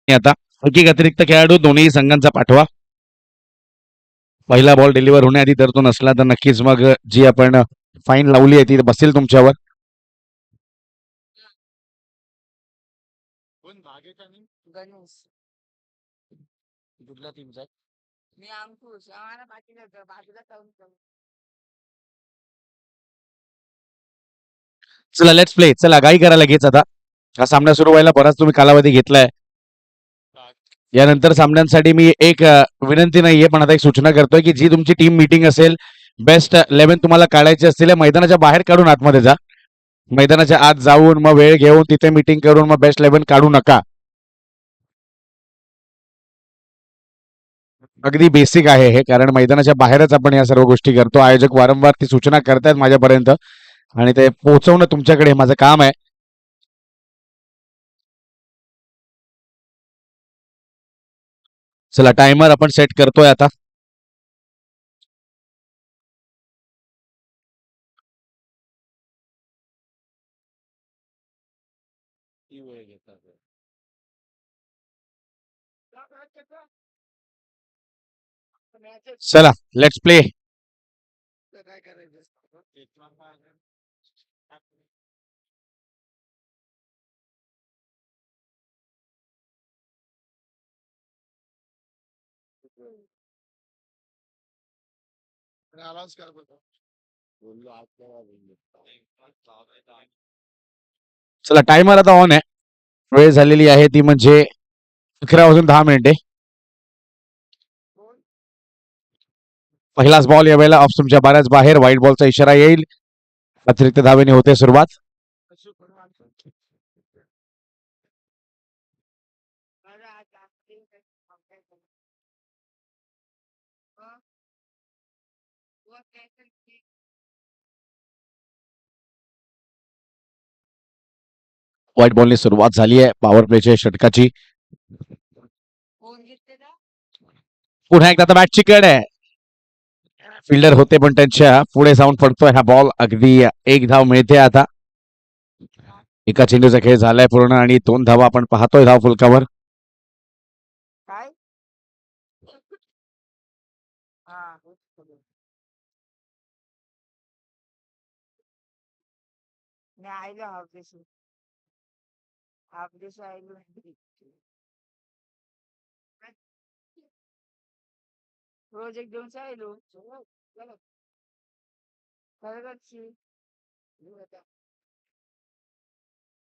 आता एक एक अतिरिक्त खेळाडू दोन्ही संघांचा पाठवा. पहिला बॉल डिलिव्हर होण्याआधी जर तो नसला तर नक्कीच मग जी आपण फाईन लावली आहे ती बसेल तुमच्यावर. चला लेट्स प्ले. चला गाई करा लगेच. आता हा सामना सुरू व्हायला बराच तुम्ही कालावधी घेतलाय. यानंतर सामन्यांसाठी मी एक विनंती नाहीये पण आता एक सूचना करतोय की जी तुमची टीम मीटिंग असेल, बेस्ट 11 तुम्हाला काढायची असतील या मैदानाच्या बाहेर काढून आतमध्ये जा. मैदानाच्या आत जाऊन मग वेळ घेऊन तिथे मीटिंग करून मग बेस्ट 11 काढू नका. अगदी बेसिक आहे हे, कारण मैदानाच्या बाहेरच आपण या सर्व गोष्टी करतो. आयोजक वारंवार ती सूचना करतायत माझ्यापर्यंत आणि ते पोहोचवणं तुमच्याकडे हे माझं काम आहे. चला टायमर आपण सेट करतोय आता. चला लेट्स प्ले. चला टायमर आता ऑन आहे. वेळ झालेली आहे ती म्हणजे 11 वाजून 10 मिनिटे. पहिलाच बॉल या वेळेला ऑफ तुमच्या बऱ्याच बाहेर. व्हाईट बॉलचा इशारा येईल. अतिरिक्त धावेने होते सुरुवात. व्हाईट बॉलने सुरुवात झाली आहे पॉवर प्लेच्या षटकाची. पुन्हा एकदा आता बॅट चिकट आहे. फिल्डर होते पण त्यांच्या पुढे जाऊन पडतोय हा बॉल. अगदी एक धाव मिळते आता. एका चेंडूचा खेळ झालाय पूर्ण आणि 2 धावा आपण पाहतोय धाव फलकावर.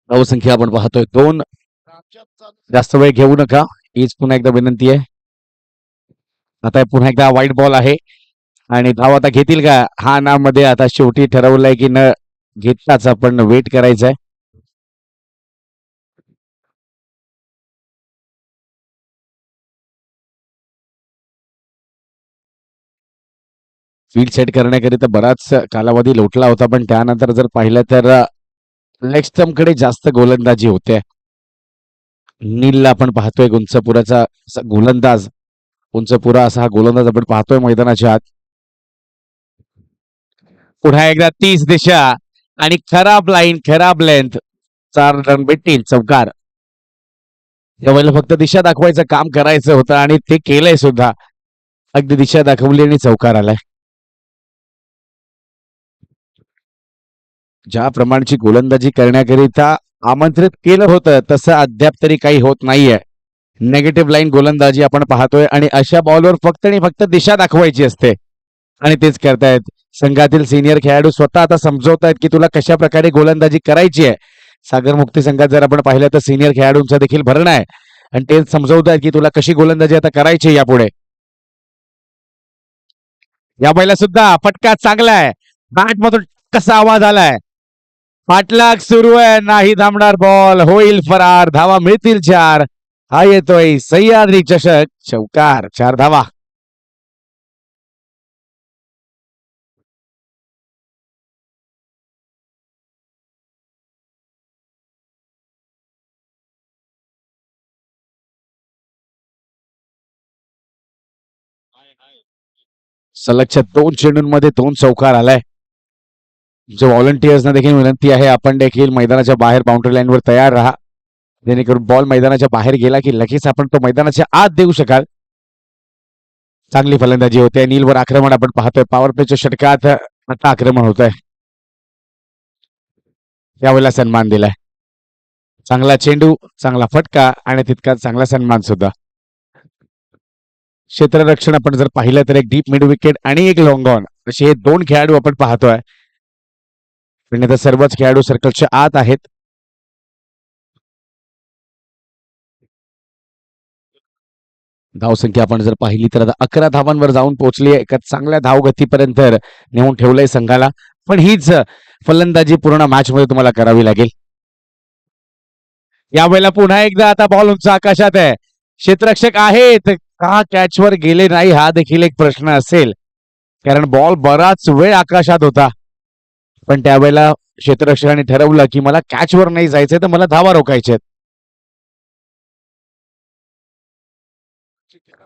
धावसंख्या आपण पाहतोय 2. जास्त वेळ घेऊ नका हीच पुन्हा एकदा विनंती आहे. आता पुन्हा एकदा वाईट बॉल आहे आणि धाव आता घेतील का हा ना मध्ये आता शेवटी ठरवलंय की न घेतलाच आपण वेट करायचंय. फील्ड सेट करण्याकरिता बराच कालावधी लोटला होता पण त्यानंतर जर पाहिलं तर लेग स्टम्पकडे जास्त गोलंदाजी होते. नीलला आपण पाहतोय उंचपुराचा गोलंदाज उंचपुरा असा हा गोलंदाज आपण पाहतोय मैदानाच्या आत. पुन्हा एकदा 30 दिशा आणि खराब लाईन खराब लेंथ 4 रन भेटतील चौकार. यावेळेला फक्त दिशा दाखवायचं काम करायचं होतं आणि ते केलंय सुद्धा. अगदी दिशा दाखवली आणि चौकार आलाय. ज्या प्रमाणची गोलंदाजी करण्याकरिता आमंत्रित केलं होतं तसं अद्याप तरी काही होत नाहीये. नेगेटिव्ह लाईन गोलंदाजी आपण पाहतोय आणि अशा बॉलवर फक्त आणि फक्त दिशा दाखवायची असते आणि तेच करतायत संघातील सिनियर खेळाडू स्वतः आता समजवतायत की तुला कशा प्रकारे गोलंदाजी करायची आहे. सागर मुक्ती संघात जर आपण पाहिलं तर सिनियर खेळाडूंचा देखील भरणा आहे आणि तेच समजवतायत की तुला कशी गोलंदाजी आता करायची यापुढे. या बैला सुद्धा फटका चांगला आहे. बॅट मधून कसा आवाज आलाय. पाठलाग सुरू आहे नाही थांबणार बॉल होईल फरार धावा मिळतील 4. हा येतोय सह्याद्री चषक चौकार 4 धावा. सलगच्या 2 चेंडूंमध्ये 2 चौकार आलाय. जो व्हॉलंटियर्सना देखील विनंती आहे आपण देखील मैदानाच्या बाहेर बाउंड्री लाईनवर तयार राहा जेणेकरून बॉल मैदानाच्या बाहेर गेला की लगेच आपण तो मैदानाच्या आत देऊ शकाल. चांगली फलंदाजी होते नीलवर आक्रमण आपण पाहतोय पॉवर प्लेच्या षटकात आता आक्रमण होत आहे. यावेळेला सन्मान दिलाय. चांगला चेंडू चांगला फटका आणि तितकाच चांगला सन्मान सुद्धा. क्षेत्ररक्षण आपण जर पाहिलं तर एक डीप मिड विकेट आणि एक लॉंग ऑन असे हे 2 खेळाडू आपण पाहतोय. पण आता सर्वच खेळाडू सर्कलच्या आत आहेत. धावसंख्या आपण जर पाहिली तर आता 11 धावांवर जाऊन पोहोचली आहे. एका चांगल्या धावगतीपर्यंत नेऊन ठेवलंय संघाला. पण हीच फलंदाजी पूर्ण मॅच मध्ये तुम्हाला करावी लागेल. यावेळेला पुन्हा एकदा आता बॉल उंच आकाशात आहे. क्षेत्ररक्षक आहेत का कॅचवर गेले नाही हा देखील एक प्रश्न असेल कारण बॉल बराच वेळ आकाशात होता. पण त्यावेळेला क्षेत्ररक्षकाने ठरवलं की मला कॅचवर नाही जायचंय तर मला धावा रोखायचे.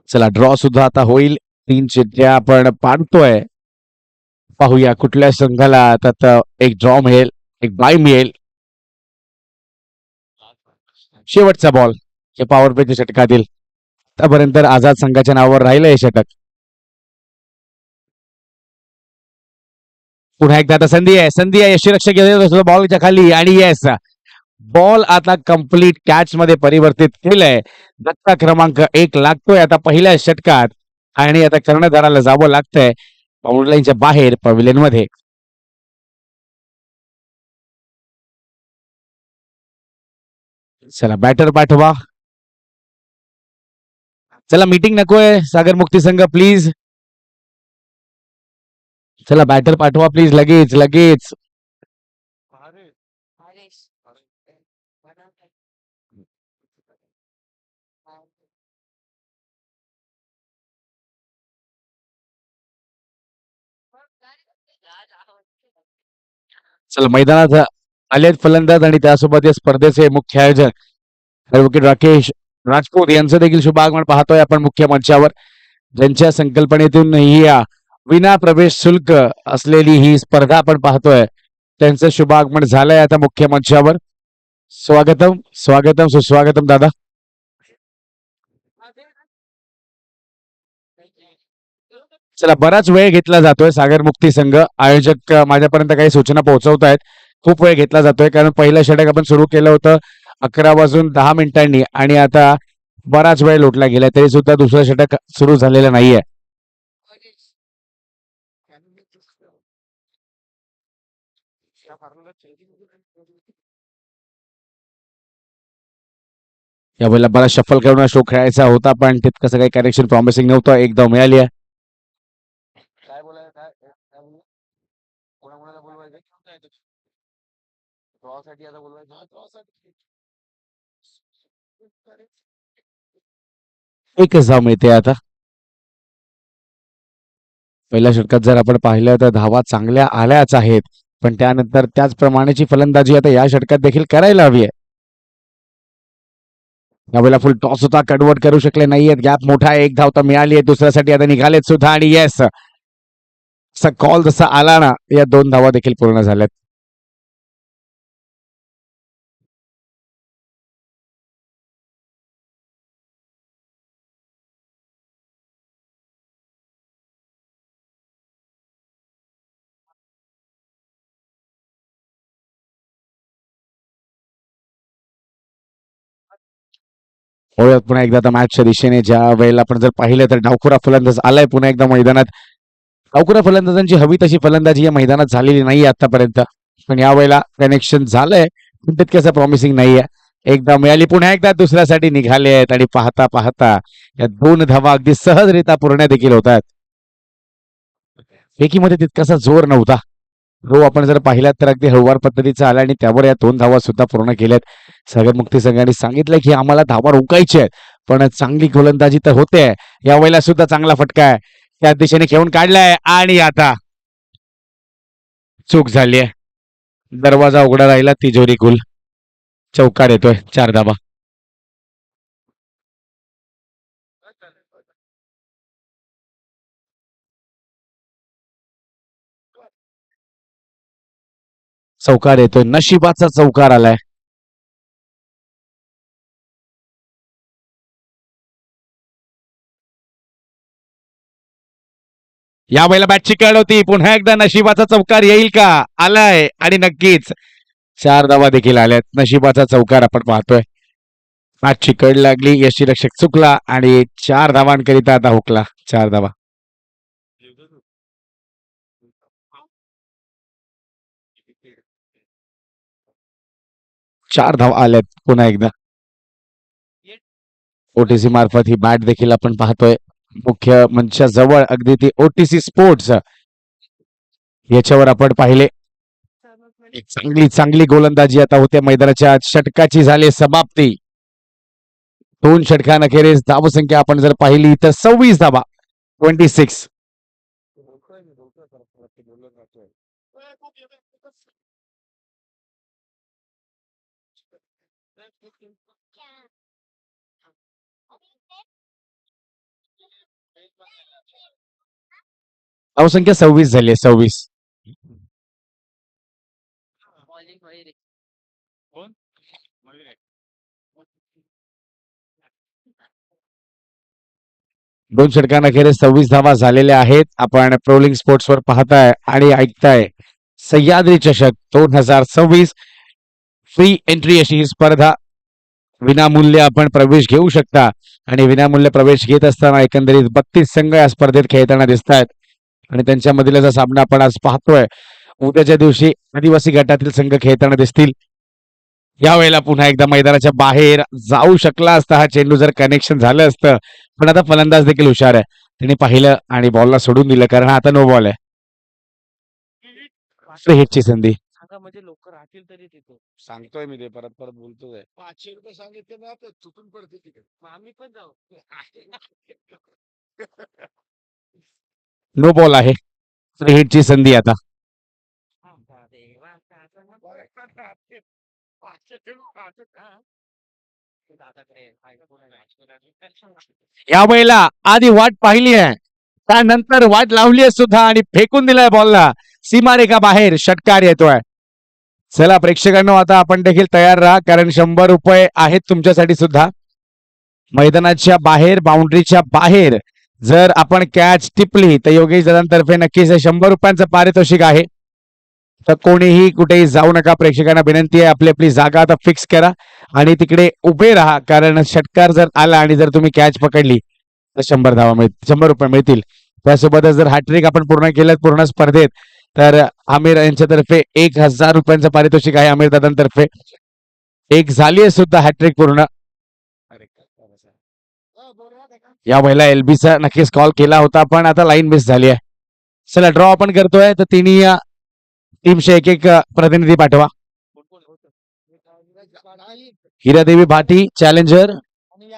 चला ड्रॉ सुद्धा आता होईल. 3 चिठ्ठ्या आपण पाडतोय. पाहूया कुठल्या संघाला आता एक ड्रॉ मिळेल एक बाय मिळेल. शेवटचा बॉल हे पॉवर प्लेच्या षटकातील आतापर्यंत आझाद संघाच्या नावावर राहिलं हे षटक. पुन्हा एकदा आता संधी आहे यष्टीरक्षक बॉलच्या खाली आणि येस बॉल आता कंप्लीट कॅच मध्ये परिवर्तित केलंय. धक्का क्रमांक 1 लागतोय आता पहिल्या षटकात आणि आता कर्णधाराला जावं लागतंय बाउंड्री लाईनच्या बाहेर पवेलियन मध्ये. चला बॅटर पाठवा. चला मीटिंग नकोय सागर मुक्ती संघ प्लीज. चला बॅटर पाठवा प्लीज लगेच लगेच. चला मैदानात आलेत फलंदाज आणि त्यासोबत या स्पर्धेचे मुख्य आयोजक ॲडव्होकेट राकेश राजपूत यांचं देखील शुभागमन पाहतोय आपण मुख्य मंचावर. ज्यांच्या संकल्पनेतून ही विना प्रवेश शुल्क असलेली ही स्पर्धा आपण पाहतोय त्यांचं शुभागमन झालंय आता मुख्य मंचावर. स्वागतम स्वागतम सुस्वागतम दादा. चला बराच वेळ घेतला जातोय सागर मुक्ती संघ आयोजक माझ्यापर्यंत काही सूचना पोहोचवत आहेत. खूप वेळ घेतला जातोय कारण पहिलं षटक आपण सुरू केलं होतं 11 वाजून 10 मिनिटांनी आणि आता बराच वेळ लोटला गेलाय तरी सुद्धा दुसरं षटक सुरू झालेलं नाहीये. यावेळेला बराच शफल करून शो खेळायचा होता पण तितकंसं काही कनेक्शन प्रॉमिसिंग नव्हतं. एक धाव मिळाली आहे. एकच धाव मिळते आता. पहिल्या षटकात जर आपण पाहिलं तर धावा चांगल्या आल्याच आहेत पण त्यानंतर त्याचप्रमाणेची फलंदाजी आता या षटकात देखील करायला हवी आहे. यावेळेला फुल टॉस होता, कन्वर्ट करू शकले नाहीयेत. गॅप मोठा आहे. एक धाव तर मिळाली आहे. दुसऱ्यासाठी आता निघालेत सुद्धा आणि येस असा कॉल जसा आला ना या 2 धावा देखील पूर्ण झाल्यात. वळूयात पुन्हा एकदा आता मॅचच्या दिशेने. ज्या वेळेला आपण जर पाहिलं तर डावखुरा फलंदाज आलाय पुन्हा एकदा मैदानात. डावखुरा फलंदाजांची हवी तशी फलंदाजी या मैदानात झालेली नाहीये आतापर्यंत पण यावेळेला कनेक्शन झालंय पण तितकंसं प्रॉमिसिंग नाहीये. एकदा मिळाली पुन्हा एकदा दुसऱ्यासाठी निघाले आहेत आणि पाहता पाहता या 2 धावा अगदी सहजरित्या पूर्ण देखील होत आहेत. फेकीमध्ये तितकासा जोर नव्हता. हो आपण जर पाहिलात तर अगदी हळूवार पद्धतीचा आला आणि त्यावर या 2 धावा सुद्धा पूर्ण केल्यात. सागर मुक्ती संघाने सांगितलंय की आम्हाला धावा रोखायच्या आहेत पण चांगली गोलंदाजी तर होते. यावेळेला सुद्धा चांगला फटका आहे त्या दिशेने खेळून काढलाय आणि आता चूक झाली आहे. दरवाजा उघडा राहिला, तिजोरी गुल. चौकार येतोय, 4 धावा. चौकार येतोय, नशिबाचा चौकार आलाय. यावेळेला बॅट चिकट होती. पुन्हा एकदा नशिबाचा चौकार येईल का? आलाय आणि नक्कीच 4 धावा देखील आल्यात. नशिबाचा चौकार आपण पाहतोय. मॅच चिकट लागली, यष्टीरक्षक चुकला आणि 4 धावांकरिता आता हुकला. 4 धावा. 4 धावा आल्यात पुन्हा एकदा. ओटीसी मार्फत ही बॅट देखील आपण पाहतोय. मुख्य मंचाजवळ अगदी ती ओटीसी स्पोर्ट्स याच्यावर आपण पाहिले. एक चांगली चांगली गोलंदाजी आता होते. मैदानाच्या षटकाची झाली समाप्ती. 2 षटकांअखेरीस धावसंख्या आपण जर पाहिली तर 26 धावा. 26. धावसंख्या 26 झाली आहे. 26. दोन षटकांअखेरीस 26 धावा झालेल्या आहेत. आपण प्रोलिंग स्पोर्ट्सवर पाहताय आणि ऐकताय सह्याद्री चषक 2026 फ्री एंट्री अशी ही स्पर्धा. विनामूल्य आपण प्रवेश घेऊ शकता आणि विनामूल्य प्रवेश घेत असताना एकंदरीत 32 संघ या स्पर्धेत खेळताना दिसत आहेत आणि त्यांच्यामधील जो सामना आपण आज पाहतोय उद्याच्या दिवशी आदिवासी गटातील संघ खेळताना दिसतील. यावेळेला पुन्हा एकदा मैदानाच्या बाहेर जाऊ शकला असता हा चेंडू जर कनेक्शन झालं असतं पण आता फलंदाज देखील हुशार आहे. त्याने पाहिलं आणि बॉलला सोडून दिलं कारण आता नो बॉल आहे. हिटची संधी. म्हणजे लोक राहतील तरी तिथं सांगतोय मी ते परत परत बोलतोय. 500 रुपये सांगितले ना तर चुकून पडते तिकडे आम्ही पण जाऊ नो बॉल आहे. फ्री हिटची संधी आता. यावेळेला आधी वाट पाहिली आहे त्यानंतर वाट लावली आहे सुद्धा आणि फेकून दिलाय बॉलला सीमारेखा बाहेर. षटकार येतोय. चला प्रेक्षकांनो आता आपण देखील तयार राहा कारण 100 रुपये आहेत तुमच्यासाठी सुद्धा. मैदानाच्या बाहेर बाउंड्रीच्या बाहेर जर आपण कॅच टिपली तर योगेश दादांतर्फे नक्कीच 100 रुपयांचं पारितोषिक आहे. तर कोणीही कुठेही जाऊ नका. प्रेक्षकांना विनंती आहे आपली आपली जागा आता फिक्स करा आणि तिकडे उभे राहा कारण षटकार जर आला आणि जर तुम्ही कॅच पकडली तर 100 धावा मिळतील, 100 रुपये मिळतील. त्यासोबतच जर हॅट्रिक आपण पूर्ण केलं पूर्ण स्पर्धेत तर आमिर यांच्यातर्फे 1000 रुपयांचं पारितोषिक आहे. आमिर दादांतर्फे एक झाली आहे सुद्धा हॅट्रिक पूर्ण. या वेळेला एलबीचा नक्कीच कॉल केला होता पण आता लाईन मिस झाली आहे. चला ड्रॉ आपण करतोय तर तिन्ही टीमचे एक एक प्रतिनिधी पाठवा. हिरादेवी भाटी चॅलेंजर आणि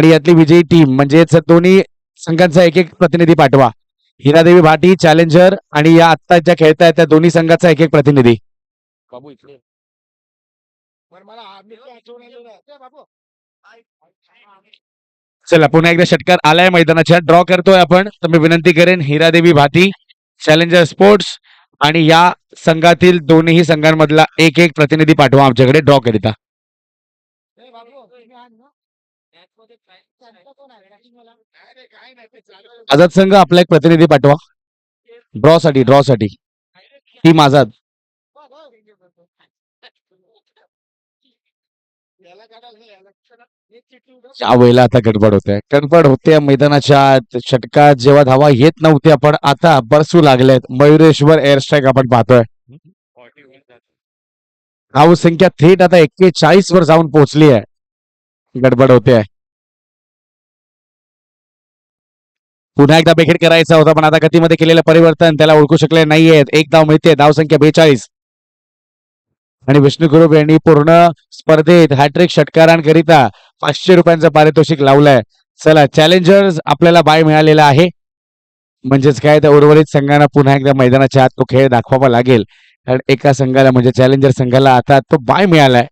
यातली विजयी टीम म्हणजेच दोन्ही संघांचा एक एक प्रतिनिधी पाठवा. हिरादेवी भाटी चॅलेंजर आणि या आत्ता ज्या खेळतायत त्या दोन्ही संघाचा एक एक प्रतिनिधी. चला पुन्हा एकदा षटकार आलाय मैदानाच्या. ड्रॉ करतोय आपण तर मी विनंती करेन हिरादेवी भाटी चॅलेंजर स्पोर्ट्स आणि या संघातील दोन्ही संघांमधला एक एक प्रतिनिधी पाठवा आमच्याकडे ड्रॉ करिता. आझाद संघ आपला एक प्रतिनिधी पाठवा ड्रॉ साठी टीम आझाद. या वेळेला आता गडबड होते मैदानाच्या आत. षटकात जेव्हा धावा येत नव्हत्या पण आता बरसू लागलेत. मयुरेश्वर एअर स्ट्राईक आपण पाहतोय. धावसंख्या थेट आता 41 वर जाऊन पोहोचली आहे. गडबड होते. पुन्हा एकदा बेखेड करायचा होता पण आता गतीमध्ये केलेलं परिवर्तन त्याला ओळखू शकले नाहीयेत. एक धाव मिळते. धावसंख्या 42 आणि विष्णू कुरुप यांनी पूर्ण स्पर्धेत हॅट्रिक षटकारांकरिता 500 रुपयांचं पारितोषिक लावलंय. चला चॅलेंजर्स आपल्याला बाय मिळालेला आहे म्हणजेच काय तर उर्वरित संघांना पुन्हा एकदा मैदानाच्या आत तो खेळ दाखवावा लागेल कारण एका संघाला म्हणजे चॅलेंजर संघाला आता तो बाय मिळालाय.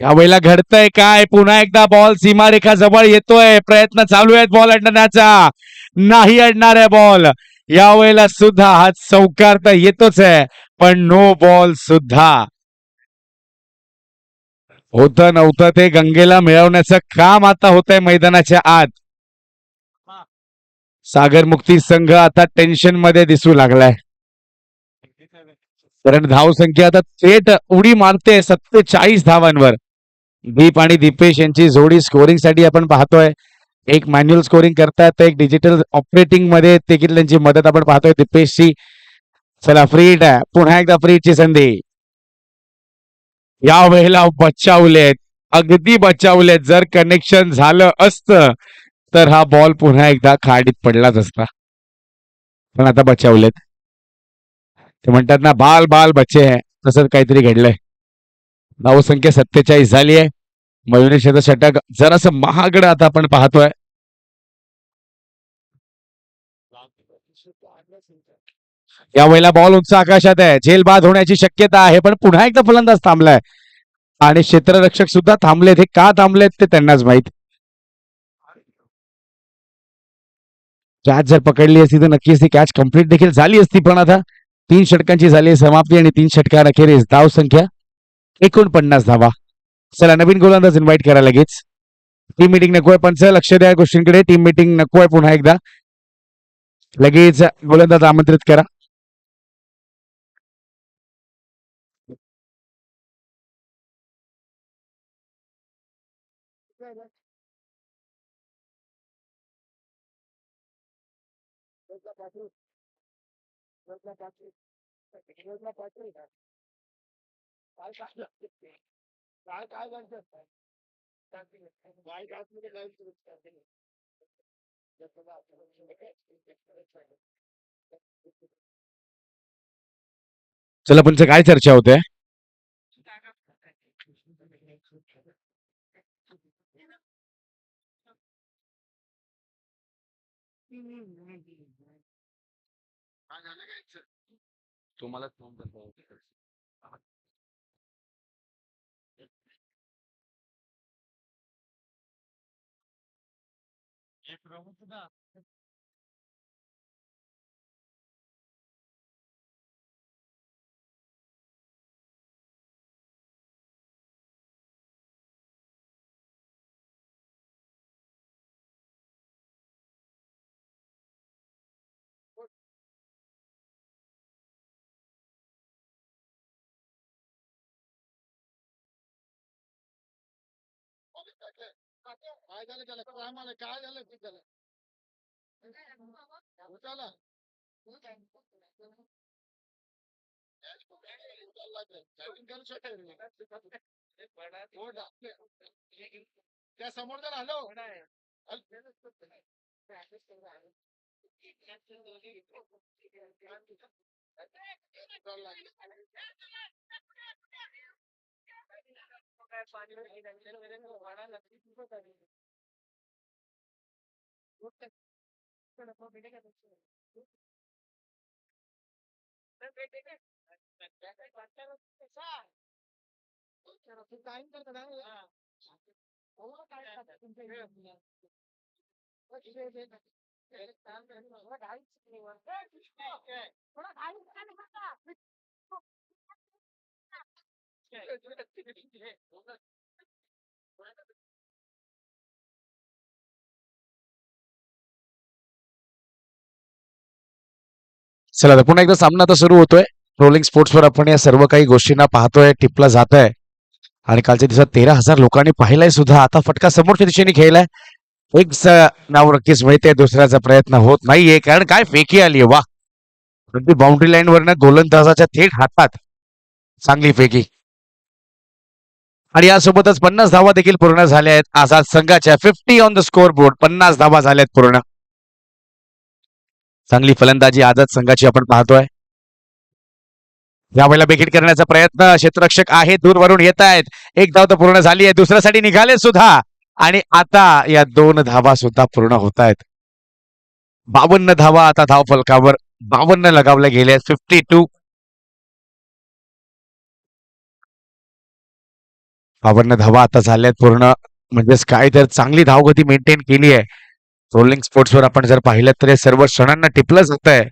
यावेळेला घडतंय काय. पुन्हा एकदा बॉल सीमारेखा जवळ येतोय. प्रयत्न चालू आहेत बॉल अडण्याचा. नाही अडणार आहे बॉल. यावेळेला सुद्धा हा चौकार तर येतोच आहे पण नो बॉल सुद्धा. होतं नव्हतं ते गंगेला मिळवण्याचं काम आता होतंय मैदानाच्या आत. सागर मुक्ती संघ आता टेन्शन मध्ये दिसू लागलाय कारण धावसंख्या आता थेट उडी मारते 47 धावांवर. दीप आणि दीपेश यांची जोडी स्कोरिंग साठी आपण पाहतोय. एक मॅन्युअल स्कोरिंग करतात तर एक डिजिटल ऑपरेटिंग मध्ये देखील त्यांची मदत आपण पाहतोय दीपेशची. चला फ्रीट आहे. पुन्हा एकदा फ्रीटची संधी. या वेळेला बचावलेत. अगदी बचावलेत. जर कनेक्शन झालं असतं तर हा बॉल पुन्हा एकदा खाडीत पडलाच असता पण आता बचावलेत. ते म्हणतात ना बाल बाल बच्चे आहे तसंच काहीतरी घडलंय. धावसंख्या 47 झाली आहे. मयुरेशचं षटक जरासं महागडं आता आपण पाहतोय. या वेळेला बॉल उंच आकाशात आहे. झेल बाद होण्याची शक्यता आहे पण पुन्हा एकदा फलंदाज थांबलाय आणि क्षेत्ररक्षक सुद्धा थांबलेत. हे का थांबलेत ते त्यांनाच माहित. कॅच जर पकडली असती तर नक्कीच ती कॅच कंप्लीट देखील झाली असती पण आता 3 षटकांची झाली समाप्ती आणि 3 षटकार अखेरीस धाव संख्या 49 धावा. चला नवीन गोलंदाज इन्व्हाइट करा लगेच. टीम मीटिंग नकोय पंच. लक्ष द्या गोष्टींकडे. टीम मीटिंग नकोय. पुन्हा एकदा लगेच गोलंदाज आमंत्रित करा. चला पंच काय चर्चा होते. तुम्हाला काय झालं त्याला काय झालं त्याला त्या समोर जर आलो चला तर पुन्हा एकदा सामना आता सुरू होतोय. रोलिंग स्पोर्ट्सवर आपण या सर्व काही गोष्टींना पाहतोय, टिपला जात आहे. आणि कालच्या दिवसात 13,000 लोकांनी पाहिलंय सुद्धा. आता फटका समोरच्या दिशेने खेळलाय. एक नाव नक्कीच माहितीये, दुसऱ्याचा प्रयत्न होत नाहीये, कारण काय फेकी आलीये. वा, अगदी बाउंड्री लाईन वरनं गोलंदाजाच्या थेट हातात चांगली फेकी. आणि यासोबतच 50 धावा देखील पूर्ण झाल्या आहेत आझाद संघाच्या. 50 ऑन द स्कोर बोर्ड. 50 धावा झाल्यात पूर्ण. चांगली फलंदाजी आझाद संघाची आपण पाहतोय. यावेळेला बेखीट करण्याचा प्रयत्न, क्षेत्ररक्षक आहे, दूरवरून येत आहेत. एक धाव तर पूर्ण झाली आहे, दुसऱ्यासाठी निघाले सुद्धा. आणि आता या 2 धावा सुद्धा पूर्ण होत आहेत. 52 धावा आता धाव फलकावर 52 लगावले गेले आहेत. 52. 52 धावा आता झाल्यात पूर्ण. म्हणजेच काय तर चांगली धावगती मेंटेन केली आहे. रोलिंग स्पोर्ट्सवर आपण जर पाहिलं तर हे सर्व क्षणांना टिपलं जात आहे.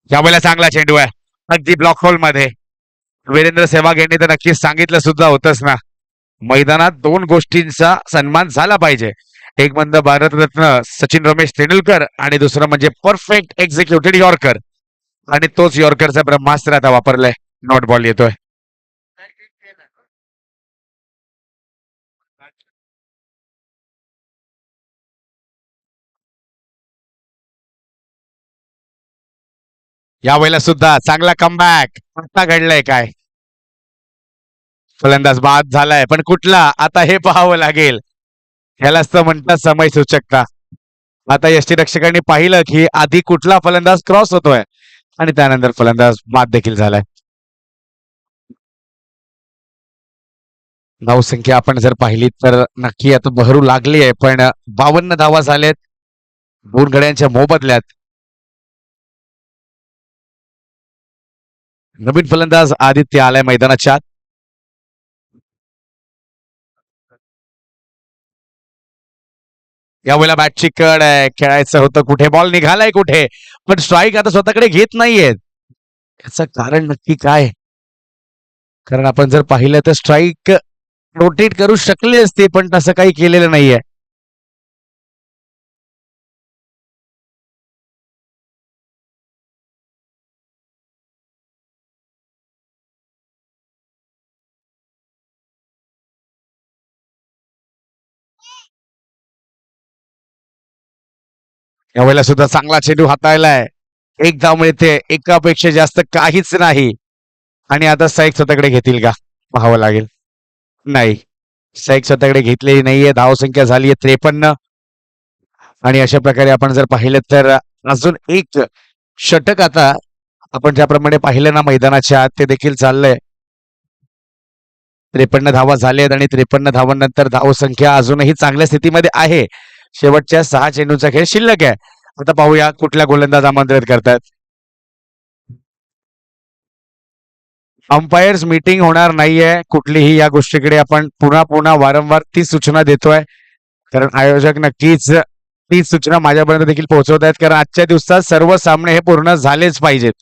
यावेळेला चांगला चेंडू आहे, अगदी ब्लॉक होल मध्ये. वीरेंद्र सेहवाग यांनी तर नक्कीच सांगितलं सुद्धा होतंच ना, मैदानात 2 गोष्टींचा सन्मान झाला पाहिजे. एक म्हणजे भारतरत्न सचिन रमेश तेंडुलकर आणि दुसरं म्हणजे परफेक्ट एक्झिक्युटेड यॉर्कर. आणि तोच यॉर्करचा ब्रह्मास्त्र आता वापरलाय. नॉट बॉल येतोय. यावेळेला सुद्धा चांगला कमबॅक. आता घडलंय काय, फलंदाज बाद झालाय, पण कुठला आता हे पाहावं लागेल. ह्यालाच तर म्हणतात समय सूचकता. आता यष्टीरक्षकांनी पाहिलं की आधी कुठला फलंदाज क्रॉस होतोय आणि त्यानंतर फलंदाज बाद देखील झालाय. धावसंख्या आपण जर पाहिली तर नक्की आता बहरू लागली आहे, पण 52 धावा झालेत 2 गड्यांच्या मोबदल्यात. नवीन फलंदाज आदित्य आलाय मैदानाच्या आत. यावेळेला बॅटची कड आहे, खेळायचं होतं कुठे, बॉल निघालाय कुठे, पण स्ट्राईक आता स्वतःकडे घेत नाहीयेत. याचं कारण नक्की काय, कारण आपण जर पाहिलं तर स्ट्राईक रोटेट करू शकले असते, पण तसं काही केलेलं नाहीये. यावेळेला सुद्धा चांगला चेंडू हाताळलाय. एक धाव मिळते, एकापेक्षा जास्त काहीच नाही. आणि आता स्ट्राईक स्वतःकडे घेतील का, पाहावं लागेल. नाही, स्ट्राईक स्वतःकडे घेतलेली नाहीये. धावसंख्या झाली आहे 53. आणि अशा प्रकारे आपण जर पाहिलं तर अजून एक षटक आता आपण ज्याप्रमाणे पाहिलं ना मैदानाच्या आत, ते देखील चाललंय. 53 धावा झाल्यात आणि 53 धावांनंतर धावसंख्या अजूनही चांगल्या स्थितीमध्ये आहे. शेवटच्या 6 चेंडूचा खेळ शिल्लक आहे. आता पाहूया कुठल्या गोलंदाज आमंत्रित करतात. अंपायर्स मीटिंग होणार नाहीये कुठलीही. या गोष्टीकडे आपण पुन्हा पुन्हा वारंवार ती सूचना देतोय, कारण आयोजक नक्कीच ती सूचना माझ्यापर्यंत देखील पोहोचवत आहेत, कारण आजच्या दिवसात सर्व सामने हे पूर्ण झालेच पाहिजेत.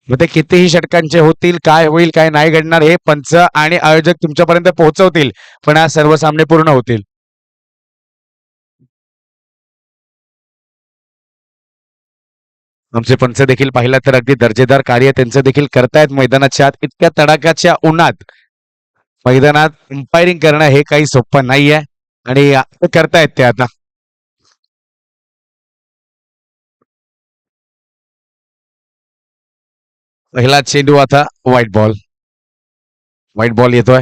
मग ते कितीही षटकांचे होतील, काय होईल काय नाही घडणार हे पंच आणि आयोजक तुमच्यापर्यंत पोहोचवतील, पण आज सर्व सामने पूर्ण होतील. आमचे पंच देखील पाहिलं तर अगदी दर्जेदार कार्य त्यांचं देखील करतायत मैदानाच्या आत. इतक्या तडाख्याच्या उन्हात मैदानात अंपायरिंग करणं हे काही सोपं नाहीये आणि करतायत ते आता. पहिला चेंडू आता व्हाईट बॉल येतोय.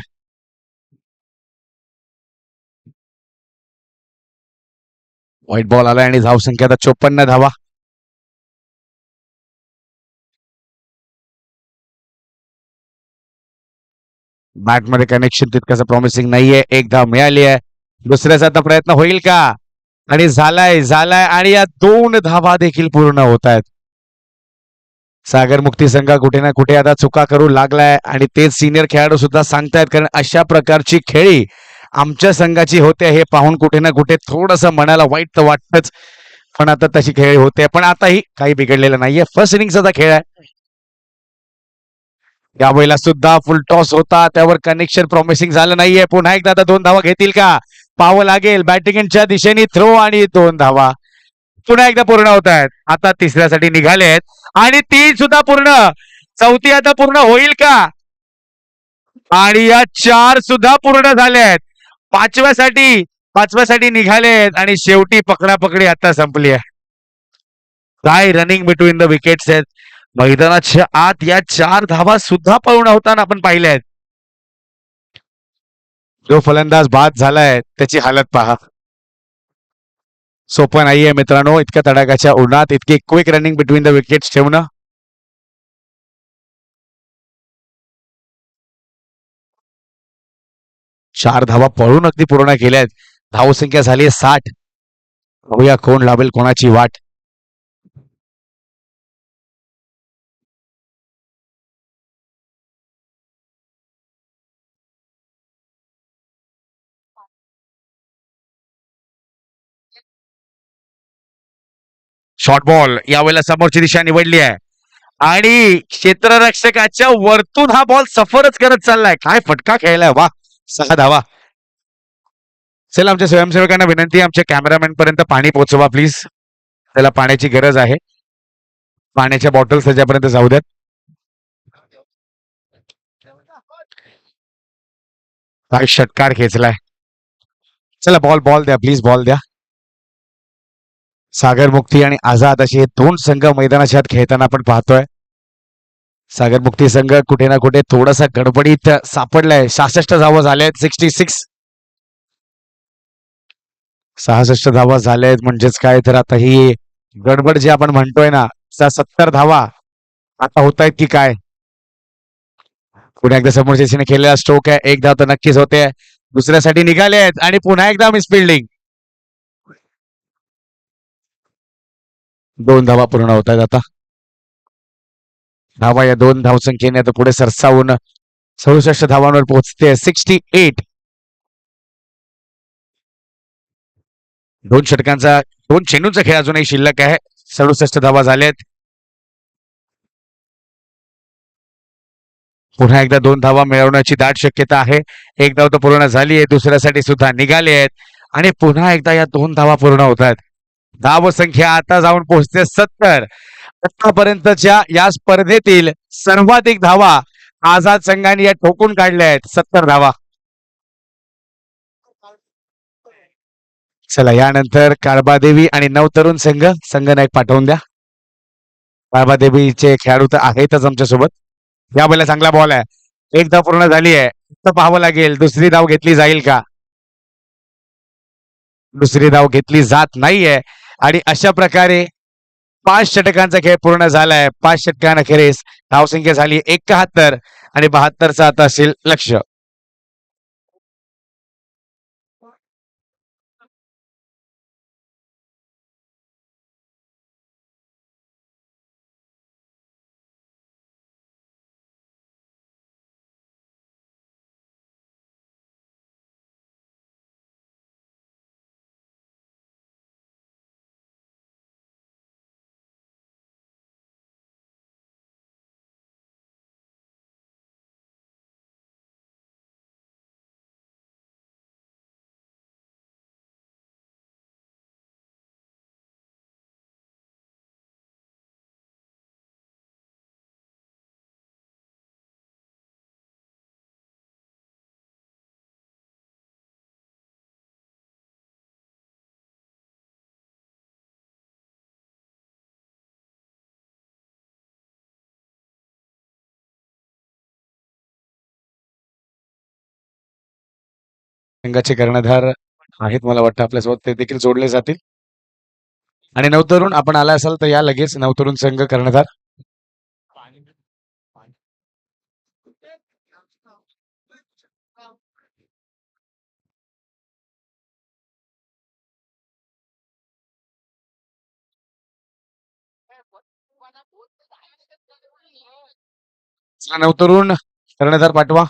व्हाईट बॉल आलाय आणि धावसंख्या आता 54 धावा. बॅटमध्ये कनेक्शन तितकंसं प्रॉमिसिंग नाहीये. एक धाव मिळाली आहे. दुसऱ्याचा आता प्रयत्न होईल का? आणि झालाय आणि या 2 धावा देखील पूर्ण होत आहेत. सागर मुक्ती संघ कुठे ना कुठे आता चुका करू लागलाय आणि तेच सिनियर खेळाडू सुद्धा सांगतायत, कारण अशा प्रकारची खेळी आमच्या संघाची होते हे पाहून कुठे ना कुठे थोडस मनाला वाईट तर वाटतच. पण आता तशी खेळी होते, पण आताही काही बिघडलेलं नाहीये. फर्स्ट इनिंगचा खेळ आहे. यावेळेला सुद्धा फुल टॉस होता, त्यावर कनेक्शन प्रॉमिसिंग झालं नाहीये. पुन्हा एकदा आता 2 धावा घेतील का? पाहावं लागेल. बॅटिंगच्या दिशेने थ्रो आणि 2 धावा पुन्हा एकदा पूर्ण होत आहेत. आता तिसऱ्यासाठी निघालेत आणि ती सुद्धा पूर्ण. चौथी आता पूर्ण होईल का? आणि या 4 सुद्धा पूर्ण झाल्यात. पाचव्यासाठी निघालेत आणि शेवटी पकडापकडी आता संपली आहे. काय रनिंग बिटवीन द विकेट्स आहेत. मैदानाच्या आत या 4 धावा सुद्धा पूर्ण होताना आपण पाहिल्या आहेत. जो फलंदाज बाद झालाय त्याची हालत पहा. सोपं नाहीये मित्रांनो, इतक्या तडाख्याच्या उन्हात इतकी quick running between the wickets ठेवणं. चार धावा पळून अगदी पूर्ण केल्यात. धावसंख्या झाली 60. बघूया कोण लावेल कोणाची वाट. शॉर्ट बॉल यावेळेला समोरची दिशा निवडली आहे आणि क्षेत्ररक्षकाच्या वरतून हा बॉल सफरच करत चाललाय. काय फटका खेळलाय. वा 6 धावा. चला आमच्या स्वयंसेवकांना विनंती आहे, आमच्या कॅमेरामॅन पर्यंत पाणी पोहोचवा प्लीज. त्याला पाण्याची गरज आहे. पाण्याच्या बॉटल्स त्याच्यापर्यंत जाऊ द्यात. काय षटकार खेचलाय. चला बॉल द्या प्लीज, बॉल द्या. सागर मुक्ती आणि आझाद असे हे 2 संघ मैदानाच्या आत खेळताना आपण पाहतोय. सागर मुक्ती संघ कुठे ना कुठे थोडासा गडबडीत सापडलाय. 66 धावा झाल्यात. 66 धावा झाल्यात म्हणजेच काय तर आता ही गडबड जी आपण म्हणतोय ना, 70 धावा आता होत आहेत की काय. पुन्हा एकदा समोरच्या दिशेने केलेला स्ट्रोक आहे. एक धाव तर नक्कीच होते. दुसऱ्यासाठी निघाले आहेत आणि पुन्हा एकदा मिस फिल्डिंग. 2 धावा पूर्ण होत आहेत आता. धावा या 2 धावसंख्येने आता पुढे सरसावून 67 धावांवर पोहोचते. 68. 2 षटकांचा 2 चेंडूंचा खेळ अजूनही शिल्लक आहे. 67 धावा झाल्यात. पुन्हा एकदा 2 धावा मिळवण्याची दाट शक्यता आहे. एक धाव तर पूर्ण झाली आहे. दुसऱ्यासाठी सुद्धा निघाले आहेत आणि पुन्हा एकदा या 2 धावा पूर्ण होत आहेत. धावसंख्या आता जाऊन पोहोचते 70. आतापर्यंतच्या या स्पर्धेतील सर्वाधिक धावा आझाद संघाने या ठोकून काढल्या आहेत. 70 धावा. चला यानंतर काळबादेवी आणि नवतरुण संघनायक पाठवून द्या. काळबादेवीचे खेळाडू तर आहेतच आमच्यासोबत. या वेळेला चांगला बॉल आहे. एक धाव पूर्ण झाली आहे. तर पाहावं लागेल दुसरी धाव घेतली जाईल का. दुसरी धाव घेतली जात नाहीये आणि अशा प्रकारे 5 षटकांचा खेळ पूर्ण झालाय. 5 षटकांअखेरीस धावसंख्या झाली 71 आणि 72चा आता असेल लक्ष्य. संघाचे कर्णधार आहेत मला वाटतं आपल्यासोबत, ते देखील जोडले जातील. आणि नवतरुण आपण आला असाल तर या लगेच. नवतरुण संघ कर्णधार. चला नवतरुण कर्णधार पाठवा.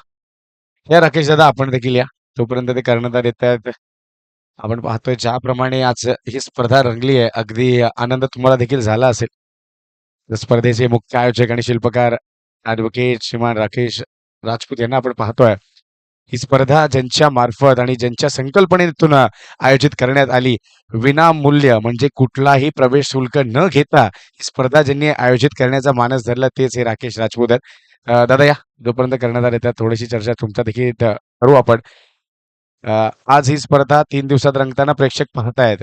या राकेश दादा आपण देखील या. तोपर्यंत ते कर्णधार येत आहेत. आपण पाहतोय ज्याप्रमाणे आज ही स्पर्धा रंगली आहे, अगदी आनंद तुम्हाला देखील झाला असेल. स्पर्धेचे मुख्य आयोजक आणि शिल्पकार ॲडव्होकेट श्रीमान राकेश राजपूत यांना आपण पाहतोय. ही स्पर्धा ज्यांच्या मार्फत आणि ज्यांच्या संकल्पनेतून आयोजित करण्यात आली, विनामूल्य म्हणजे कुठलाही प्रवेश शुल्क न घेता ही स्पर्धा ज्यांनी आयोजित करण्याचा मानस धरला तेच हे राकेश राजपूत आहेत. दादा या, जोपर्यंत करण्यात येतात थोडीशी चर्चा तुमच्या देखील करू आपण. आज ही स्पर्धा 3 दिवसात रंगताना प्रेक्षक पाहतायत.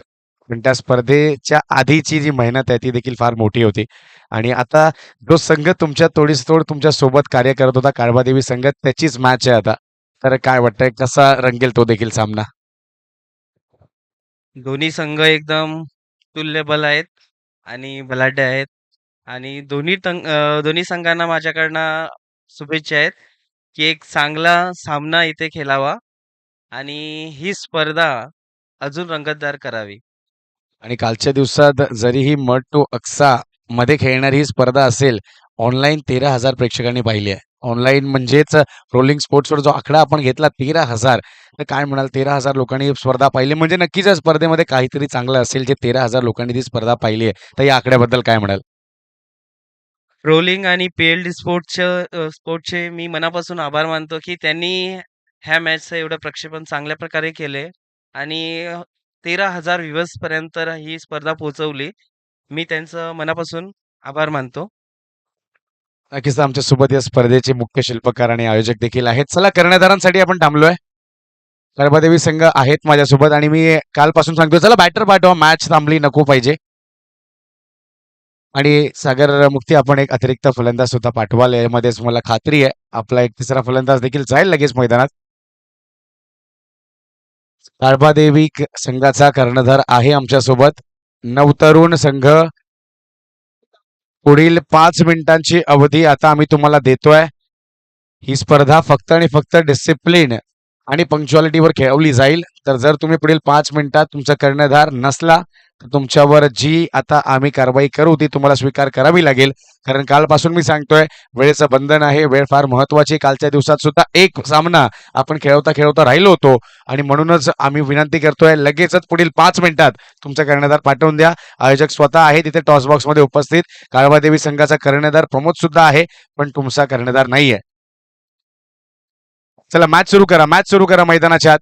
पण त्या स्पर्धेच्या आधीची जी मेहनत आहे ती देखील फार मोठी होती. आणि आता जो संघ तुमच्या तोडीस-तोड तुमच्या सोबत कार्य करत होता, काळबादेवी संघ, त्याचीच मॅच आहे आता. तर काय वाटतंय कसा रंगेल तो देखील सामना? दोन्ही संघ एकदम तुल्यबल आहेत आणि बलाढ्य आहेत आणि दोन्ही संघांना माझ्याकडनं शुभेच्छा आहेत की एक चांगला सामना इथे खेळावा आणि ही स्पर्धा अजून रंगतदार करावी. आणि कालच्या दिवसात जरीही मड टू अक्सा मध्ये खेळणारी ही स्पर्धा असेल, ऑनलाईन 13,000 प्रेक्षकांनी पाहिली आहे. ऑनलाईन म्हणजेच रोलिंग स्पोर्ट्सवर जो आकडा आपण घेतला 13,000, तर काय म्हणाल 13,000 लोकांनी ही स्पर्धा पाहिली म्हणजे नक्कीच या स्पर्धेमध्ये काहीतरी चांगलं असेल जे 13,000 लोकांनी ती स्पर्धा पाहिली आहे. तर या आकड्याबद्दल काय म्हणाल? ट्रोलिंग आणि पीएलडी स्पोर्ट्सचे मी मनापासून आभार मानतो की त्यांनी ह्या मॅचचं एवढं प्रक्षेपण चांगल्या प्रकारे केले आणि 13,000 व्ह्यूअर्स पर्यंत ही स्पर्धा पोहोचवली. मी त्यांचं मनापासून आभार मानतो. नक्कीच आमच्या सोबत या स्पर्धेचे मुख्य शिल्पकार आणि आयोजक देखील आहेत. चला कर्णधारांसाठी आपण थांबलोय. कर्बादेवी संघ आहेत माझ्यासोबत आणि मी कालपासून सांगतो चला बॅटर पाठवा, मॅच थांबली नको पाहिजे. आणि सागर मुक्ती आपण एक अतिरिक्त फलंदाज सुद्धा पाठवाल, यामध्येच मला खात्री आहे आपला एक तिसरा फलंदाज देखील जाईल लगेच मैदानात. काळबादेवी संघाचा कर्णधार आहे आमच्यासोबत. नवतरुण संघ पुढील 5 मिनिटांची अवधी आता आम्ही तुम्हाला देतोय. ही स्पर्धा फक्त आणि फक्त डिसिप्लिन आणि पंक्च्युअलिटीवर खेळवली जाईल. तर जर तुम्ही पुढील 5 मिनिटात तुमचा कर्णधार नसला तर तुमच्यावर जी आता आम्ही कारवाई करू ती तुम्हाला स्वीकार करावी लागेल. कारण कालपासून मी सांगतोय वेळेचं बंधन आहे, वेळ फार महत्वाची. कालच्या दिवसात सुद्धा एक सामना आपण खेळवता खेळवता राहिलो होतो आणि म्हणूनच आम्ही विनंती करतोय लगेचच पुढील 5 मिनिटात तुमचा कर्णधार पाठवून द्या. आयोजक स्वतः आहे तिथे टॉस बॉक्स मध्ये उपस्थित. काळबादेवी संघाचा कर्णधार प्रमोद सुद्धा आहे, पण तुमचा कर्णधार नाहीये. चला मॅच सुरू करा, मॅच सुरू करा मैदानाच्या आत.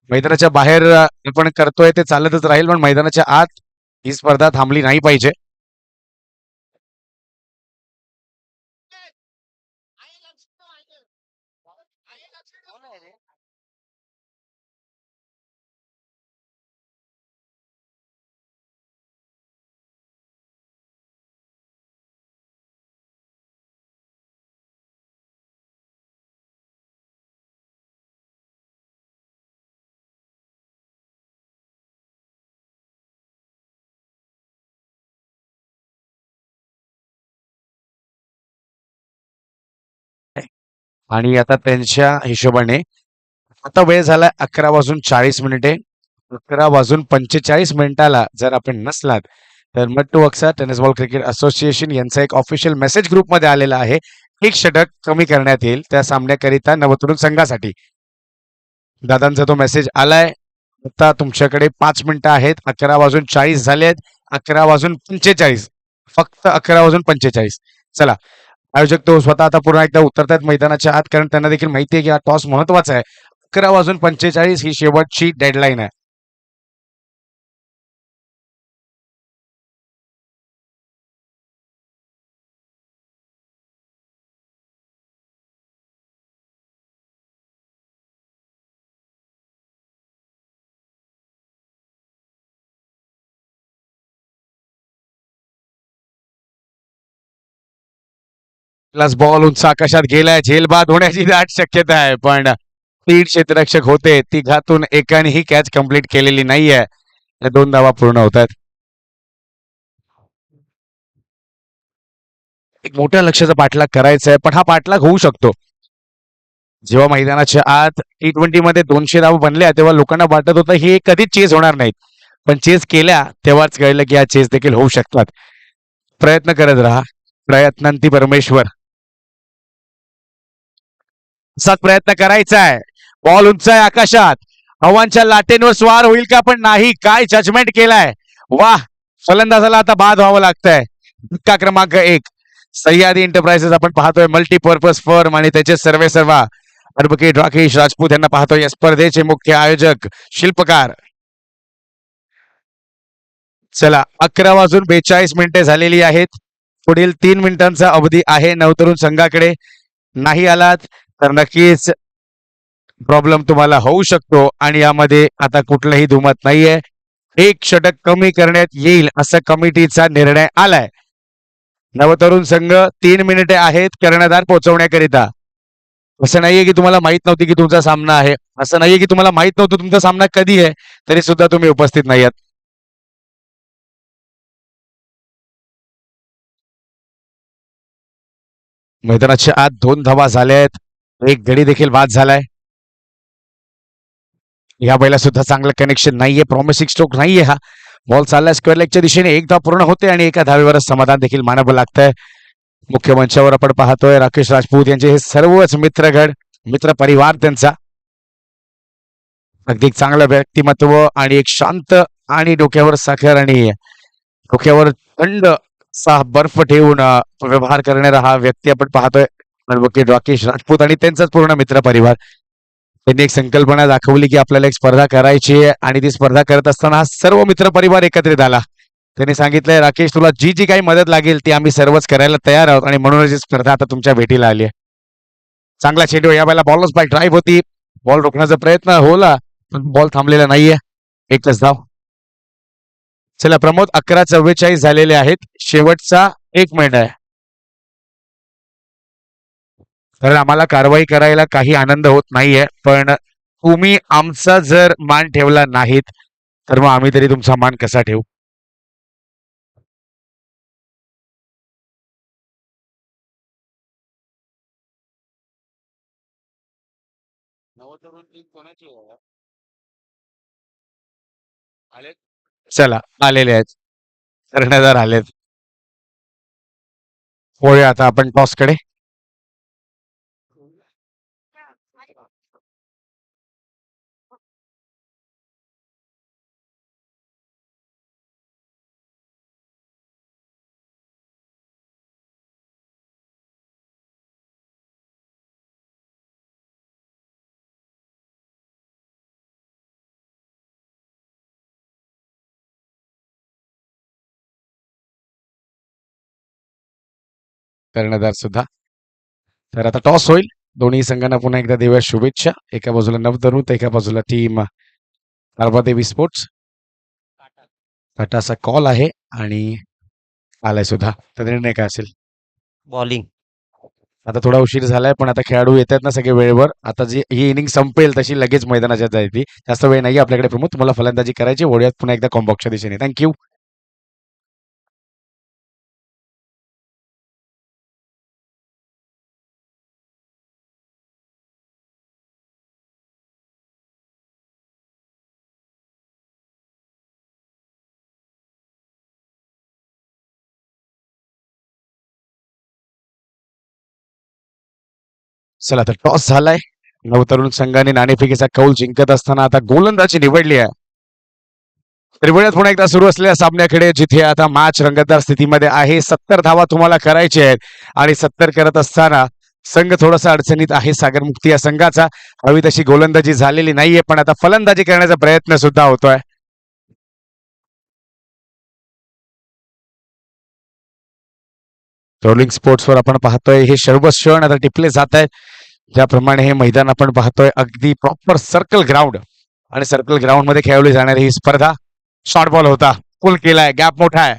मैदानाच्या बाहेर आपण करतोय ते चालतच राहील, पण मैदानाच्या आत ही स्पर्धा थांबली नाही पाहिजे. आणि आता त्यांच्या हिशोबाने आता वेळ झाला 11:40. 11:45 जर आपण नसलात तर Mattu Aksa tennis ball cricket association यांचा एक ऑफिशियल मेसेज ग्रुपमध्ये आलेला आहे. एक षटक कमी करण्यात येईल त्या सामन्याकरिता नवतरुण संघासाठी. दादांचा तो मेसेज आलाय. आता तुमच्याकडे 5 मिनिटं आहेत. 11:40 झाले आहेत. 11:45 फक्त 11:45. चला आयोजक तो स्वतः आता पुन्हा एकदा उतरतायत मैदानाच्या आत, कारण त्यांना देखील माहिती आहे की हा टॉस महत्वाचा आहे. 11:45 ही शेवटची डेडलाईन आहे. प्लस बॉल उंच आकाशात गेलाय, झेलबाद होण्याची दाट शक्यता आहे, पण 3 क्षेत्ररक्षक होते, तिघातून एकानेही कॅच कंप्लीट केलेली नाहीये. या 2 धावा पूर्ण होत आहेत. एक मोठ्या लक्ष्याचा पाठलाग करायचा आहे, पण हा पाठलाग होऊ शकतो. जेव्हा मैदानाच्या आत T20 मध्ये 200 धावा बनल्या तेव्हा लोकांना वाटत होतं हे कधीच चेस होणार नाहीत, पण चेस केल्या तेव्हाच कळलं की या चेस देखील होऊ शकतात. प्रयत्न करत राहा, प्रयत्नांती परमेश्वर. असाच प्रयत्न करायचा आहे. बॉल उंच आहे आकाशात, हवांच्या लाटेंवर स्वार होईल का, पण नाही. काय जजमेंट केलाय, वाह. फलंदाजाला आता बाद व्हावं लागतंय. धक्का क्रमांक 1. सह्याद्री एंटरप्राइजेस आपण पाहतोय, मल्टीपर्पज फर्म आणि त्याचे सर्वेसर्वा ॲडव्होकेट राकेश राजपूत यांना पाहतोय. या स्पर्धेचे मुख्य आयोजक, शिल्पकार. चला, 11:42 झालेली आहेत. पुढील 3 मिनिटांचा अवधी आहे नवतरुण संघाकडे. नाही आलात तर नक्कीच प्रॉब्लेम तुम्हाला होऊ शकतो आणि यामध्ये आता कुठलंही दुमत नाहीये. 1 षटक कमी करण्यात येईल असं कमिटीचा निर्णय आलाय. नवतरुण संघ 3 मिनिटे आहेत कर्णधार पोहोचवण्याकरिता. असं नाहीये की तुम्हाला माहित नव्हती की तुमचा सामना आहे, असं नाहीये की तुम्हाला माहित नव्हतं तुमचा सामना कधी आहे, तरी सुद्धा तुम्ही उपस्थित नाही आहात. मैदानाच्या आत 2 धावा झाल्या आहेत, एक गडी देखील बाद झालाय. या बैला सुद्धा चांगलं कनेक्शन नाहीये, प्रॉमिसिंग स्ट्रोक नाहीये. हा बॉल चाललाय स्क्वेअर लेगच्या दिशेने, एक धाव पूर्ण होते आणि एका धावेवरच समाधान देखील मानावं लागतंय. मुख्य मंचावर आपण पाहतोय राकेश राजपूत यांचे हे सर्वच मित्रगण, मित्र परिवार त्यांचा. अगदी चांगलं व्यक्तिमत्व आणि एक शांत आणि डोक्यावर साखर आणि डोक्यावर थंड सा बर्फ ठेवून व्यवहार करणारा हा व्यक्ती आपण पाहतोय, ॲडव्होकेट राकेश राजपूत आणि त्यांचाच पूर्ण मित्र परिवार. त्यांनी एक संकल्पना दाखवली की आपल्याला एक स्पर्धा करायची आहे आणि ती स्पर्धा करत असताना हा सर्व मित्र परिवार एकत्रित आला. त्यांनी सांगितलंय, राकेश तुला जी जी काही मदत लागेल ती आम्ही सर्वच करायला तयार आहोत आणि म्हणूनच ही स्पर्धा आता तुमच्या भेटीला आली आहे. चांगला चेंडू, या वेळेला बॉलच बाय ड्राईव्ह होती, बॉल रोखण्याचा प्रयत्न होला पण बॉल थांबलेला नाहीये. एकच धाव. चला प्रमोद, 11:44 झालेले आहेत, शेवटचा 1 मिनिट आहे. तर आम्हाला कारवाई करायला काही आनंद होत नाहीये, पण तुम्ही आमचा जर मान ठेवला नाहीत तर मग आम्ही तरी तुमचा मान कसा ठेवू. नवतरुण टीम कोणाची आहे? आले चला, आलेले आहेत, कर्णधार आलेत. वळूया आता आपण टॉसकडे. कर्णधार सुद्धा. तर आता टॉस होईल. दोन्ही संघांना पुन्हा एकदा देऊया शुभेच्छा. एका बाजूला नवतरुण तर एका बाजूला टीम देवी स्पोर्ट्स. टाटाचा कॉल आहे आणि आलाय सुद्धा. तर निर्णय काय असेल? बॉलिंग. आता थोडा उशीर झालाय पण आता खेळाडू येतात ना सगळे वेळेवर. आता जी ही इनिंग संपेल तशी लगेच मैदानाच्या जायची. जास्त वेळ नाही आपल्याकडे प्रमोद. तुम्हाला फलंदाजी करायची. वळूयात पुन्हा एकदा कॉम्बॉक्सच्या दिशेने. थँक्यू. चला तर टॉस झालाय. नवतरुण संघाने नाणेफेकीचा कौल जिंकत असताना आता गोलंदाजी निवडली आहे. त्रिवेळात पुन्हा एकदा सुरू असलेल्या सामन्याकडे, जिथे आता मॅच रंगतदार स्थितीमध्ये आहे. 70 धावा तुम्हाला करायचे आहेत आणि 70 करत असताना संघ थोडासा अडचणीत आहे. सागरमुक्ती या संघाचा हवी तशी गोलंदाजी झालेली नाहीये, पण आता फलंदाजी करण्याचा प्रयत्न सुद्धा होतोय. रोलिंग स्पोर्ट्सवर आपण पाहतोय हे सर्व क्षण आता टिपले जात आहेत. ज्याप्रमाणे हे मैदान आपण पाहतोय अगदी प्रॉपर सर्कल ग्राउंड आणि सर्कल ग्राउंड मध्ये खेळवली जाणारी ही स्पर्धा. शॉर्ट बॉल होता, पुल केलाय, गॅप मोठा आहे,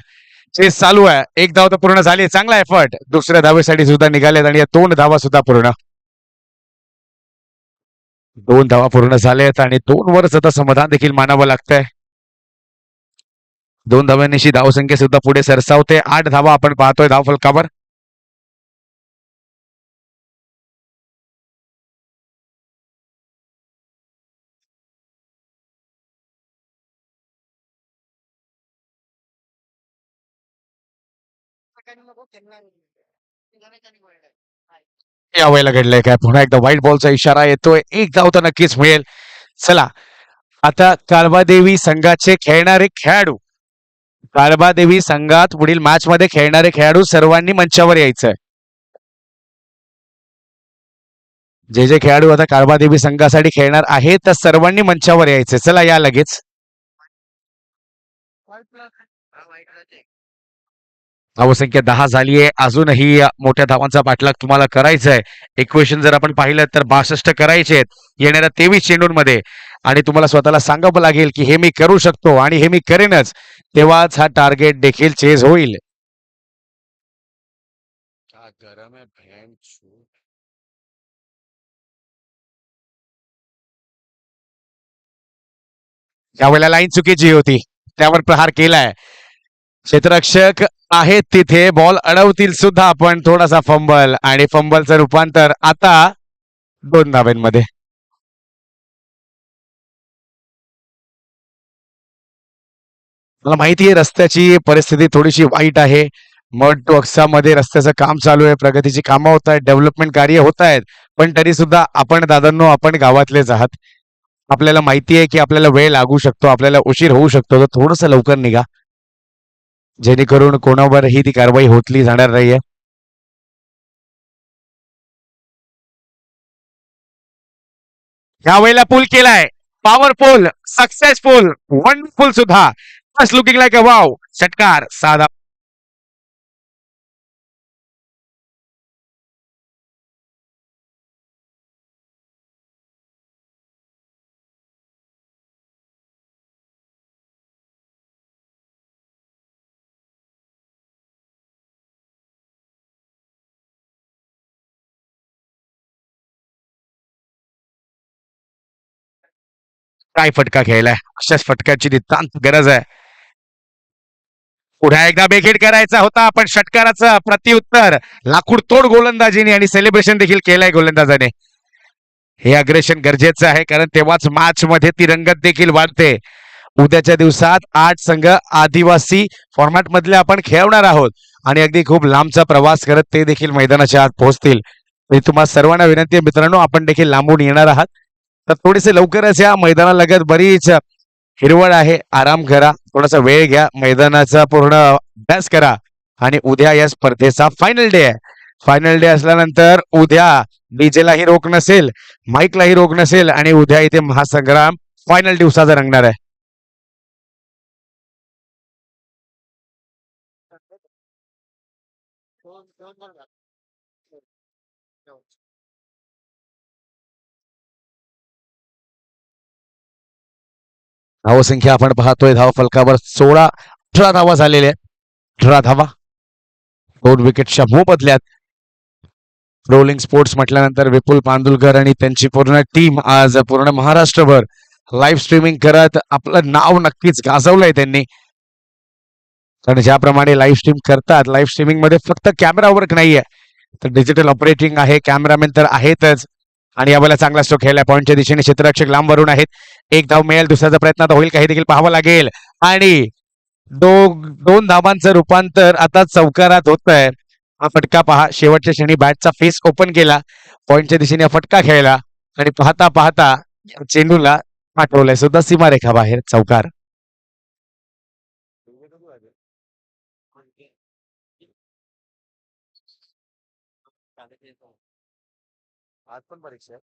चेस चालू आहे. 1 धाव तर पूर्ण झाली, चांगला एफर्ट. दुसऱ्या धावेसाठी सुद्धा निघालेत आणि या 2 धावा सुद्धा पूर्ण. 2 धावा पूर्ण झाल्यात आणि 2 वरच आता समाधान देखील मानावं लागतंय. 2 धावांनीशी धावसंख्या सुद्धा पुढे सरसावते. 8 धावा आपण पाहतोय धावफलकावर. यावेळेला घडलंय काय? पुन्हा एकदा व्हाईट बॉलचा इशारा येतोय. 1 धाव तर नक्कीच मिळेल. चला, आता काळबादेवी संघाचे खेळणारे खेळाडू, काळबादेवी संघात पुढील मॅच मध्ये खेळणारे खेळाडू सर्वांनी मंचावर यायचंय. जे जे खेळाडू आता काळबादेवी संघासाठी खेळणार आहेत त्या सर्वांनी मंचावर यायचे. चला या लगेच. धावसंख्या 10 झालीये. अजूनही मोठ्या धावांचा पाठलाग तुम्हाला करायचा आहे. इक्वेशन जर आपण पाहिलं तर 62 करायचे आहेत येणाऱ्या 23 चेंडूंमध्ये आणि तुम्हाला स्वतःला सांगावं लागेल की हे मी करू शकतो आणि हे मी करेनच. तेव्हाच हा टार्गेट देखील चेज होईल. क्या गरम है बहन चोद. यावेळेला लाईन चुकीची होती, त्यावर प्रहार केलाय. क्षेत्ररक्षक आहेत तिथे, बॉल अडवतील सुद्धा आपण. थोडासा फंबल आणि फंबलचं रूपांतर आता 2 धावांमध्ये. मला माहिती आहे रस्त्याची परिस्थिती थोडीशी वाईट आहे. मड टोक्सामध्ये रस्त्याचं काम चालू आहे, प्रगतीची कामं होत आहेत, डेव्हलपमेंट कार्य होत आहेत. पण तरी सुद्धा आपण दादांनो, आपण गावातलेच आहात. आपल्याला माहिती आहे की आपल्याला वेळ लागू शकतो, आपल्याला उशीर होऊ शकतो. तर थोडंसं लवकर निघा, जेणेकरून कोणावरही ती कारवाई होतली जाणार नाहीये. यावेळेला पूल केलाय, पॉवरफुल, सक्सेसफुल, वंडरफुल सुद्धा. Just looking like a wow. षटकार साधा. काय फटका खेळलाय, अशाच फटक्याची नितांत गरज आहे. पुन्हा एकदा बेखीड करायचा होता, पण षटकाराचं प्रत्युत्तर लाकूड तोड गोलंदाजीने आणि सेलिब्रेशन देखील केलंय गोलंदाजाने. हे अग्रेशन गरजेचं आहे, कारण तेव्हाच मॅच मध्ये ती रंगत देखील वाढते. उद्याच्या दिवसात 8 संघ आदिवासी फॉर्मॅट मधले आपण खेळवणार आहोत आणि अगदी खूप लांबचा प्रवास करत ते देखील मैदानाच्या आत पोहोचतील. मी तुम्हाला सर्वांना विनंती आहे मित्रांनो, आपण देखील लांबून येणार आहात तर थोडेसे लवकरच या. मैदानालगत बरीच हिरवळ आहे, आराम करा, थोडासा वेळ घ्या, मैदानाचा पूर्ण अभ्यास करा. आणि उद्या या स्पर्धेचा फायनल डे आहे. फायनल डे असल्यानंतर उद्या डीजेलाही रोख नसेल, माईकलाही रोख नसेल आणि उद्या इथे महासंग्राम फायनल दिवसाचा रंगणार आहे. दोन बरं. धावसंख्या आपण पाहतोय धाव फलकावर 18 धावा झालेल्या. 18 धावा, 2 विकेटच्या मोबदल्यात. रोलिंग स्पोर्ट्स म्हटल्यानंतर विपुल पांदुलकर आणि त्यांची पूर्ण टीम आज पूर्ण महाराष्ट्रभर लाईव्ह स्ट्रीमिंग करत आपलं नाव नक्कीच गाजवलंय त्यांनी. कारण ज्याप्रमाणे लाईव्ह स्ट्रीम करतात, लाईव्ह स्ट्रीमिंग मध्ये फक्त कॅमेरा वर्क नाहीये, तर डिजिटल ऑपरेटिंग आहे, कॅमेरामॅन तर आहेतच. आणि यावेळेला चांगला स्ट्रोक खेळलाय पॉईंटच्या दिशेने. क्षेत्ररक्षक लांब वरून आहेत. 1 धाव मिळेल, दुसऱ्याचा प्रयत्न आता होईल काही देखील पाहावं लागेल. आणि 2 धावांचं रूपांतर आता चौकारात होत आहे. हा फटका पहा, शेवटच्या क्षणी बॅटचा फेस ओपन केला, पॉईंटच्या दिशेने फटका खेळला आणि पाहता पाहता चेंडूला पाठवलंय सुद्धा सीमारेखा बाहेर. चौकार. आज पण परीक्षा आहे.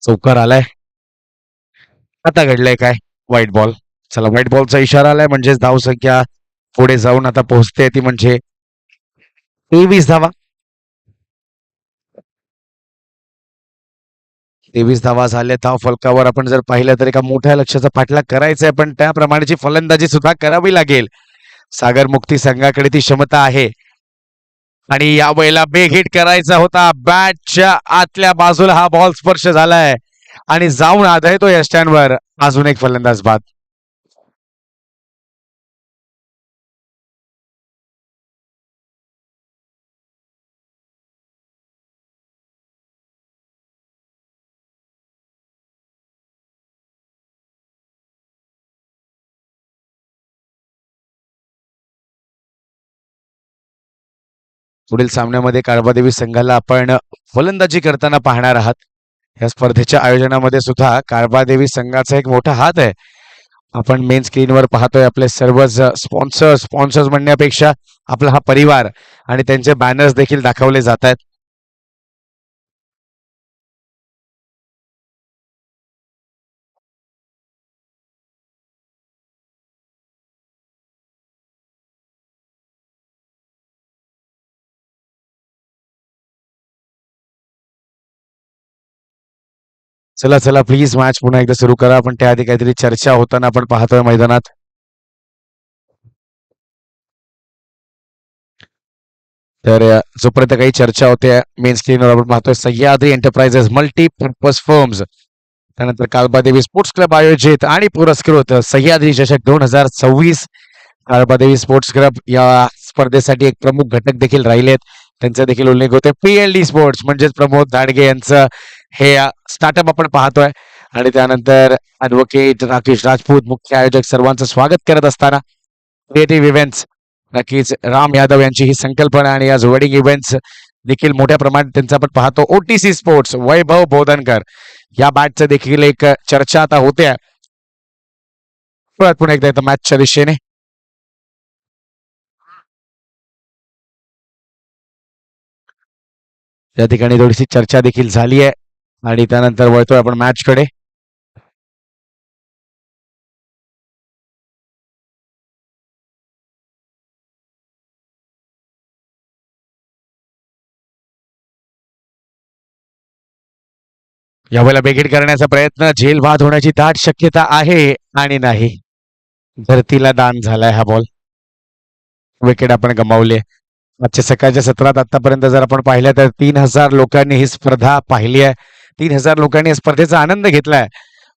चौकार आलाय. आता घडलंय काय? White ball. चला, व्हाईट बॉलचा इशारा आलाय, म्हणजेच धावसंख्या पुढे जाऊन आता पोहोचते ती म्हणजे 23 धावा. 23 धावा झाल्या. धाव फलकावर आपण जर पाहिलं तर एका मोठ्या लक्ष्याचा पाठलाग करायचा आहे, पण त्याप्रमाणेची फलंदाजी सुद्धा करावी लागेल. सागर मुक्ती संघाकडे ती क्षमता आहे आणि या वेळेला बेग हिट करायचा होता. बॅटच्या आतल्या बाजूला हा बॉल स्पर्श झालाय आणि जाऊन आदळतो या स्टँडवर. अजून एक फलंदाज बाद. पुढील सामन्यामध्ये काळबादेवी संघाला आपण फलंदाजी करताना पाहणार आहात. या स्पर्धेच्या आयोजनामध्ये सुद्धा काळबादेवी संघाचा एक मोठा हात आहे. आपण मेन स्क्रीनवर पाहतोय आपले सर्वच स्पॉन्सर्स म्हणण्यापेक्षा आपला हा परिवार आणि त्यांचे बॅनर्स देखील दाखवले जात आहेत. चला चला प्लीज मॅच पुन्हा एकदा सुरू करा. पण त्याआधी काहीतरी चर्चा होताना आपण पाहतोय मैदानात. तर जोपर्यंत काही चर्चा होते मेन स्क्रीनवर आपण पाहतोय सह्याद्री एंटरप्राइजेस मल्टीपर्पज फर्म्स, त्यानंतर काळबादेवी स्पोर्ट्स क्लब आयोजित आणि पुरस्कृत सह्याद्री चषक 2026. काळबादेवी स्पोर्ट्स क्लब या स्पर्धेसाठी एक प्रमुख घटक देखील राहिलेत. त्यांचा देखील उल्लेख होतोय. PLD स्पोर्ट्स म्हणजेच प्रमोद धाडगे यांचं हे स्टार्टअप आपण पाहतोय आणि त्यानंतर ऍडव्होकेट राकेश राजपूत मुख्य आयोजक सर्वांचं स्वागत करत असताना क्रिएटिव्ह इव्हेंट्स नक्कीच राम यादव यांची ही संकल्पना आणि आज वेडिंग इव्हेंट्स देखील मोठ्या प्रमाणात त्यांचा आपण पाहतो. OTC स्पोर्ट्स वैभव बोधनकर या बॅटचं देखील एक चर्चा आता होते. पुन्हा एकदा येतं मॅचच्या दिशेने. या ठिकाणी थोडीशी चर्चा देखील झाली आहे आणि त्यानंतर वळतोय आपण मॅचकडे. यावेळेला बेगीट करण्याचा प्रयत्न, झेल बाद होण्याची दाट शक्यता आहे आणि नाही. धरतीला दान झालाय हा बॉल. विकेट आपण गमावली. आजच्या सकाळच्या सत्रात आतापर्यंत जर आपण पाहिलं तर 3000 लोकांनी ही स्पर्धा पाहिली आहे. 3000 लोकांनी या स्पर्धेचा आनंद घेतलाय.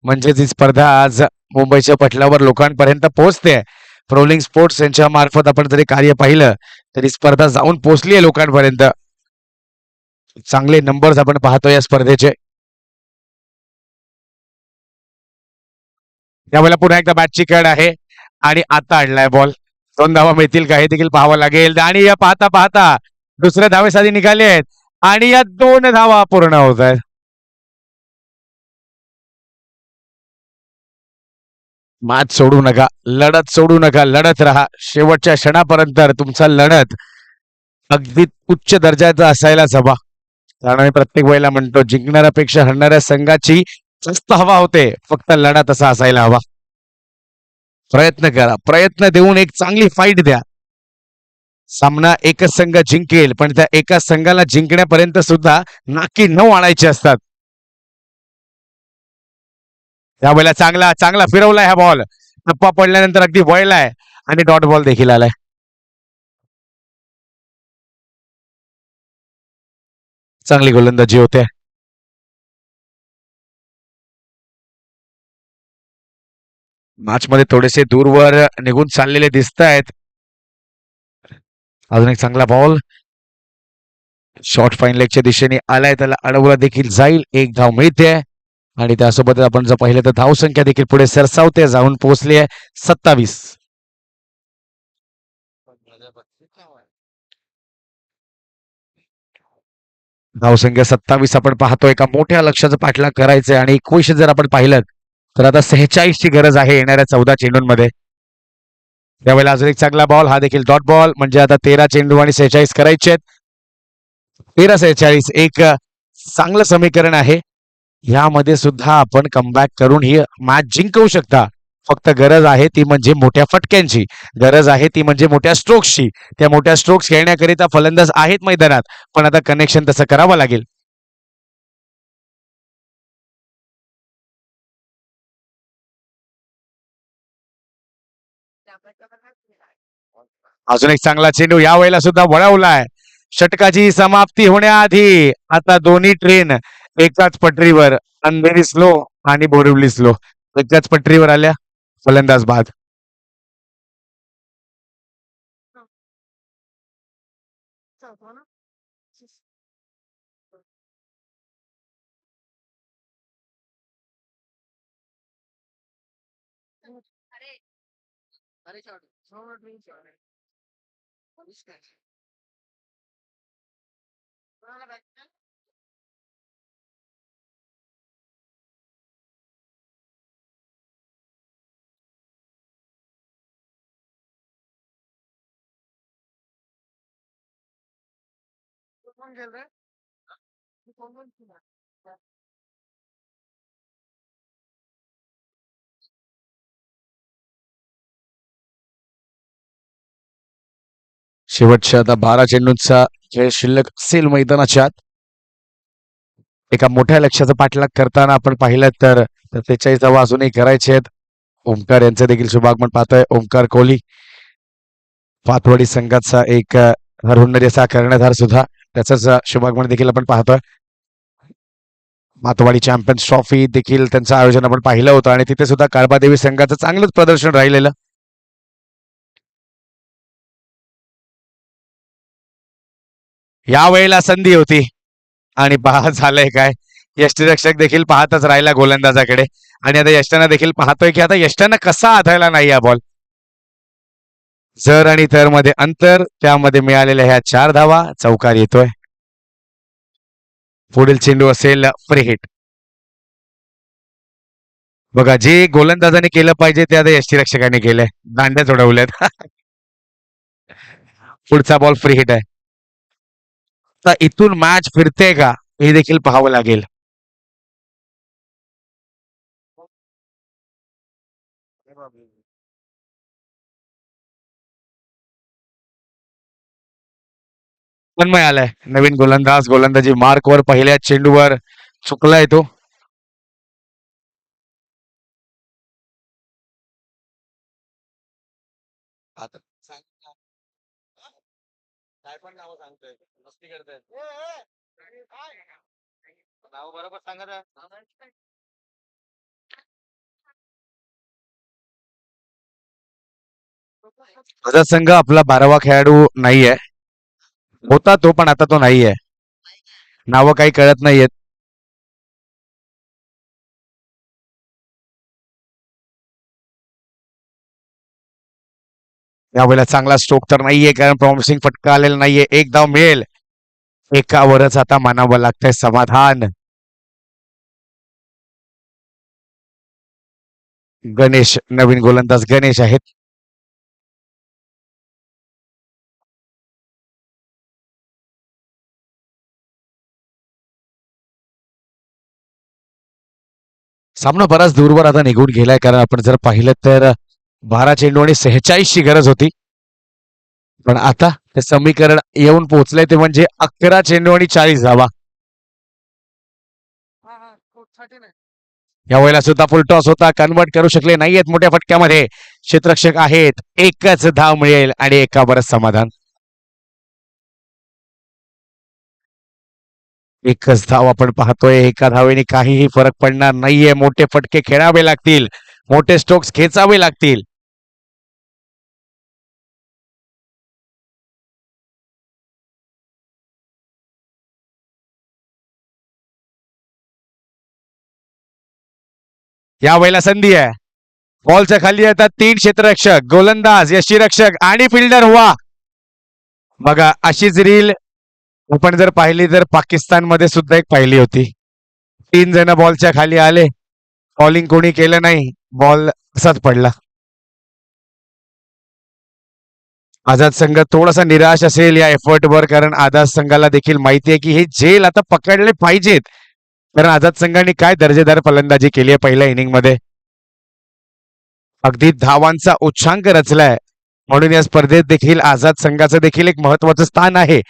म्हणजेच ही स्पर्धा आज मुंबईच्या पटलावर लोकांपर्यंत पोहोचते. प्रोलिंग स्पोर्ट्स यांच्या मार्फत आपण जरी कार्य पाहिलं तरी स्पर्धा जाऊन पोहोचली आहे लोकांपर्यंत. चांगले नंबर्स आपण पाहतो या स्पर्धेचे. त्यावेळेला पुन्हा एकदा बॅटची कड आहे आणि आता आणलाय बॉल. 2 धावा मिळतील का हे देखील पाहावं लागेल आणि या पाहता पाहता दुसऱ्या धावेसाठी निघाले आहेत आणि या 2 धावा पूर्ण होत आहेत. मॅच सोडू नका, लढत सोडू नका, लढत राहा शेवटच्या क्षणापर्यंत. तुमचा लढत अगदी उच्च दर्जाचा असायलाच हवा. कारण मी प्रत्येक वेळेला म्हणतो जिंकणाऱ्यापेक्षा हरणाऱ्या संघाची जास्त हवा होते. फक्त लढा तसा असायला हवा. प्रयत्न करा, प्रयत्न देऊन एक चांगली फाईट द्या. सामना एकच संघ जिंकेल पण त्या एका संघाला जिंकण्यापर्यंत सुद्धा नाकी 9 आणायचे असतात. त्यावेळेला चांगला चांगला फिरवलाय हा बॉल. टप्पा पडल्यानंतर अगदी वळलाय आणि डॉट बॉल देखील आलाय. चांगली गोलंदाजी होते. मॅच मध्ये थोडेसे दूरवर निघून चाललेले दिसत आहेत. अजून एक चांगला बॉल शॉर्ट फाईन लेगच्या दिशेने आलाय. त्याला अडवला देखील जाईल. 1 धाव मिळते आणि त्यासोबत आपण जर पाहिलं तर धावसंख्या देखील पुढे सरसावते. जाऊन पोहोचली आहे 27. धावसंख्या 27 आपण पाहतोय. एका मोठ्या लक्ष्याचं पाठलाग करायचंय आणि 21 जर आपण पाहिलं तर आता 46 ची गरज आहे येणाऱ्या 14 चेंडूंमध्ये. त्यावेळेला अजून एक चांगला बॉल, हा देखील डॉट बॉल. म्हणजे आता 13 चेंडू आणि 46 करायचे आहेत. 13-46 एक चांगलं समीकरण आहे. यामध्ये सुद्धा आपण कमबॅक करून ही मॅच जिंकवू शकता. फक्त गरज आहे ती म्हणजे मोठ्या फटक्यांची, गरज आहे ती म्हणजे मोठ्या स्ट्रोक्सची. त्या मोठ्या स्ट्रोक्स खेळण्याकरिता फलंदाज आहेत मैदानात, पण आता कनेक्शन तसं करावं लागेल. अजून एक चांगला चेंडू यावेळेला सुद्धा वळवलाय. षटकाची समाप्ती होण्याआधी आता दोन्ही ट्रेन एकाच पटरीवर, अंधेरी स्लो आणि बोरिवली स्लो एकाच पटरीवर आल्या. फलंदाज बाद. अरे शॉट शॉट ड्रिंक शॉट कौन खेल रहा है कौन शेवटच्या आता 12 चेंडूंचा खेळ शिल्लक असेल मैदानाच्या आत. एका मोठ्या लक्ष्याचा पाठलाग करताना आपण पाहिलं तर 43 धावा अजूनही करायचे आहेत. ओमकार यांचं देखील शुभागमन पाहतोय. ओमकार कोहली पाथवडी संघाचा एक हरहुन्नरी असा कर्णधार सुद्धा त्याच शुभागमन देखील आपण पाहतोय. मातवाडी चॅम्पियन्स ट्रॉफी देखील त्यांचं आयोजन आपण पाहिलं होतं आणि तिथे सुद्धा काळबादेवी संघाचं चांगलंच प्रदर्शन राहिलेलं. यावेळेला संधी होती आणि पहा झालंय काय. यष्टीरक्षक देखील पाहतच राहिला गोलंदाजाकडे आणि आता यष्टांना देखील पाहतोय की आता यष्टांना कसा आधायला नाही हा बॉल. जर आणि तर मध्ये अंतर, त्यामध्ये मिळालेल्या ह्या 4 धावा, चौकार येतोय. पुढील चेंडू असेल फ्री हिट. बघा जे गोलंदाजाने केलं पाहिजे ते आता यष्टीरक्षकाने केलंय. दांड्या सोडवल्यात. पुढचा बॉल फ्री हिट आहे. आता इथून मॅच फिरते का हे देखील पाहावं लागेल. तन्मय आलाय नवीन गोलंदाज. गोलंदाजी मार्कवर पहिल्या चेंडूवर चुकलाय तो. आता सांग ना. काय पण नाव सांगतोय मस्ती करतायत नाव बरोबर सांगा ना. माझा संघ आपला 12वा खेळाडू नाहीये. होता तो पण आता तो नाहीये. नावं काही कळत नाहीयेत. यावेळेला चांगला स्ट्रोक तर नाहीये कारण प्रॉमिसिंग फटका आलेला नाहीये. एक धाव मिळेल. एकावरच आता मानावं लागतंय समाधान. गणेश नवीन गोलंदाज गणेश आहेत. सामना बराच दूरवर आता निघून गेलाय कारण आपण जर पाहिलं तर 12 चेंडू आणि 46 ची गरज होती. पण आता ते समीकरण येऊन पोहोचलंय ते म्हणजे 11 चेंडू आणि 40 धावा. यावेळेला सुद्धा फुल टॉस होता. कन्वर्ट करू शकले नाहीयेत मोठ्या फटक्यामध्ये. क्षेत्ररक्षक आहेत. एकच धाव मिळेल आणि एकावरच समाधान. एकच धाव आपण पाहतोय. एका धावेने काहीही फरक पडणार नाहीये. मोठे फटके खेळावे लागतील. मोठे स्ट्रोक्स खेचावे लागतील. यावेळेला संधी आहे. बॉलच्या खाली येतात 3 क्षेत्ररक्षक, गोलंदाज, यष्टीरक्षक आणि फिल्डर. वा बघा अशीच रील आपण जर पाहिली तर पाकिस्तानमध्ये सुद्धा एक पाहिली होती. 3 जण बॉलच्या खाली आले. बॉलिंग कोणी केलं नाही. बॉल असाच पडला. आझाद संघ थोडासा निराश असेल या एफर्टवर कारण आझाद संघाला देखील माहिती आहे की हे झेल आता पकडले पाहिजेत. कारण आझाद संघाने काय दर्जेदार फलंदाजी केली आहे पहिल्या इनिंग मध्ये. अगदी धावांचा उच्चांक रचलाय म्हणून या स्पर्धेत देखील आझाद संघाचं देखील एक महत्वाचं स्थान आहे.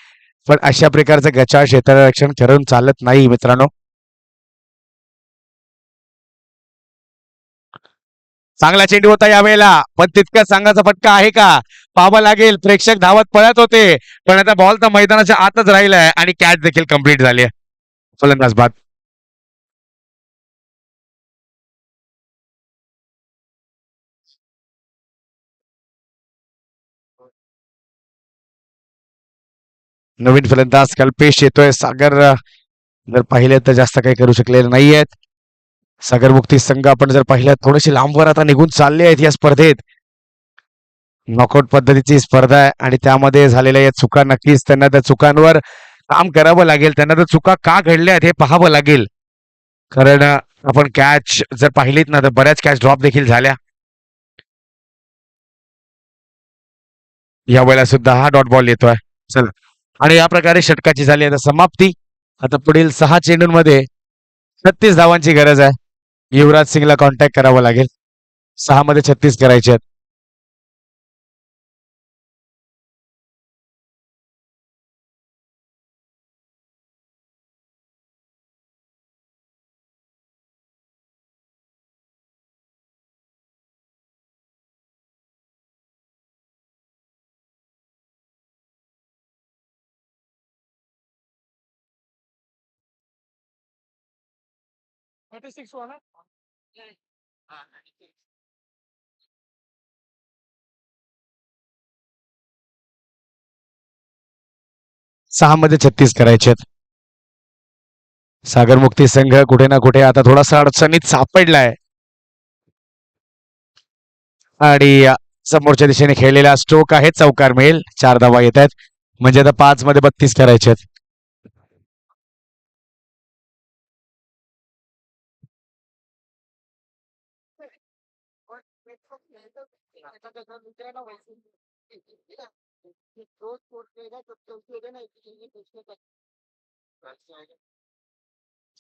पण अशा प्रकारचं गचाळ क्षेत्ररक्षण करून चालत नाही मित्रांनो. चांगला चेंडू होता यावेळेला, पण तितका चांगलाचा फटका आहे का पाहावं लागेल. प्रेक्षक धावत पळत होते, पण आता बॉल तर मैदानाच्या आतच राहिलाय आणि कॅच देखील कंप्लीट झाली आहे. फलंदाज बाद. नवीन फलंदाज कल्पेश येतोय. सागर जर पाहिले तर जास्त काही करू शकलेले नाहीयेत. सागर मुक्ती संघ आपण जर पाहिलं थोडेसे लांबवर आता निघून चालले आहेत या स्पर्धेत. नॉकआउट पद्धतीची स्पर्धा आहे आणि त्यामध्ये झालेल्या या चुका नक्कीच त्यांना त्या चुकांवर काम करावं लागेल. त्यांना त्या चुका का घडल्या आहेत हे पाहावं लागेल. कारण आपण कॅच जर पाहिलीत ना तर बऱ्याच कॅच ड्रॉप देखील झाल्या. या वेळेला सुद्धा हा डॉट बॉल येतोय. चला, आणि या प्रकारे षटकाची झाली आता समाप्ती. आता पुढील 6 चेंडूंमध्ये 36 धावांची गरज आहे. युवराज सिंगला कॉन्टॅक्ट करावं लागेल. 6 मध्ये 36 करायचे आहेत. सहा मध्ये 36 करायचे आहेत. सागर मुक्ती संघ कुठे ना कुठे आता थोडासा अडचणीत सापडलाय आणि समोरच्या दिशेने खेळलेला स्ट्रोक आहे, चौकार मिळेल. 4 धावा येत आहेत, म्हणजे आता 5 मध्ये 32 करायचे आहेत.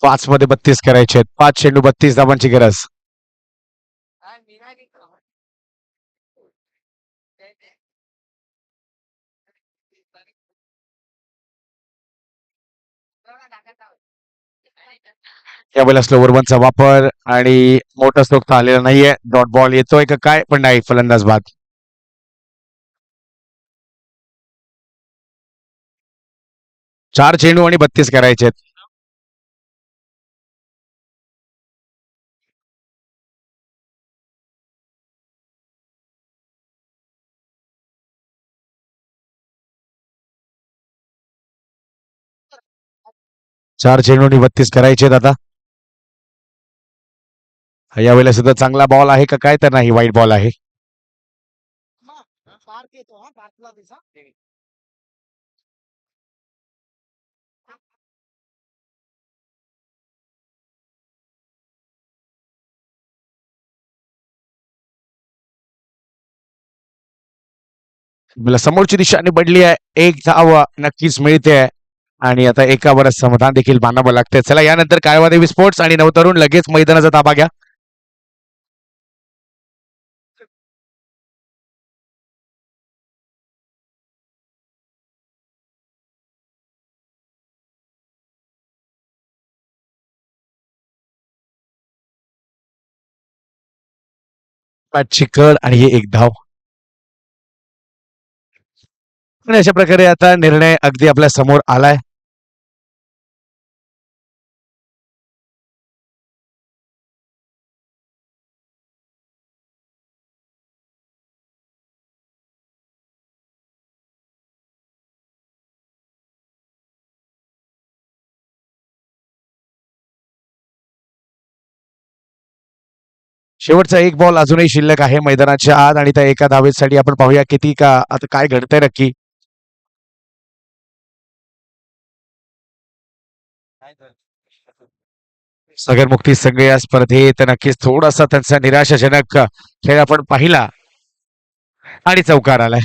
पाच मध्ये 32 करायचे आहेत. 5 चेंडू 32 धावांची गरज. यावेळेला स्लोवर वनचा वापर आणि मोठा स्ट्रोक आलेला नाहीये. डॉट बॉल येतोय का काय, पण नाही. फलंदाज बाद. 4 चेंडू आणि 32 करायचे आहेत. चार चेंडू आणि 32 करायचे आहेत आता. यावेळेला सुद्धा चांगला बॉल आहे का काय, तर नाही, वाईट बॉल आहे. मला समोरची दिशा निवडली आहे. एक धाव नक्कीच मिळते आणि आता एकावरच समाधान देखील मानावं लागतंय. चला, यानंतर काळवादेवी स्पोर्ट्स आणि नवतरुण लगेच मैदानाचा ताबा घ्या. चिकड आणि हे एक धाव. आणि अशा प्रकारे आता निर्णय अगदी आपल्या समोर आलाय. शेवटचा एक बॉल अजूनही शिल्लक आहे मैदानाच्या आत आणि त्या एका धावेसाठी आपण पाहूया किती का आता काय घडतंय नक्की. सागर मुक्ती संघ या स्पर्धेत नक्कीच थोडासा त्यांचा निराशाजनक खेळ आपण पाहिला आणि चौकार आलाय.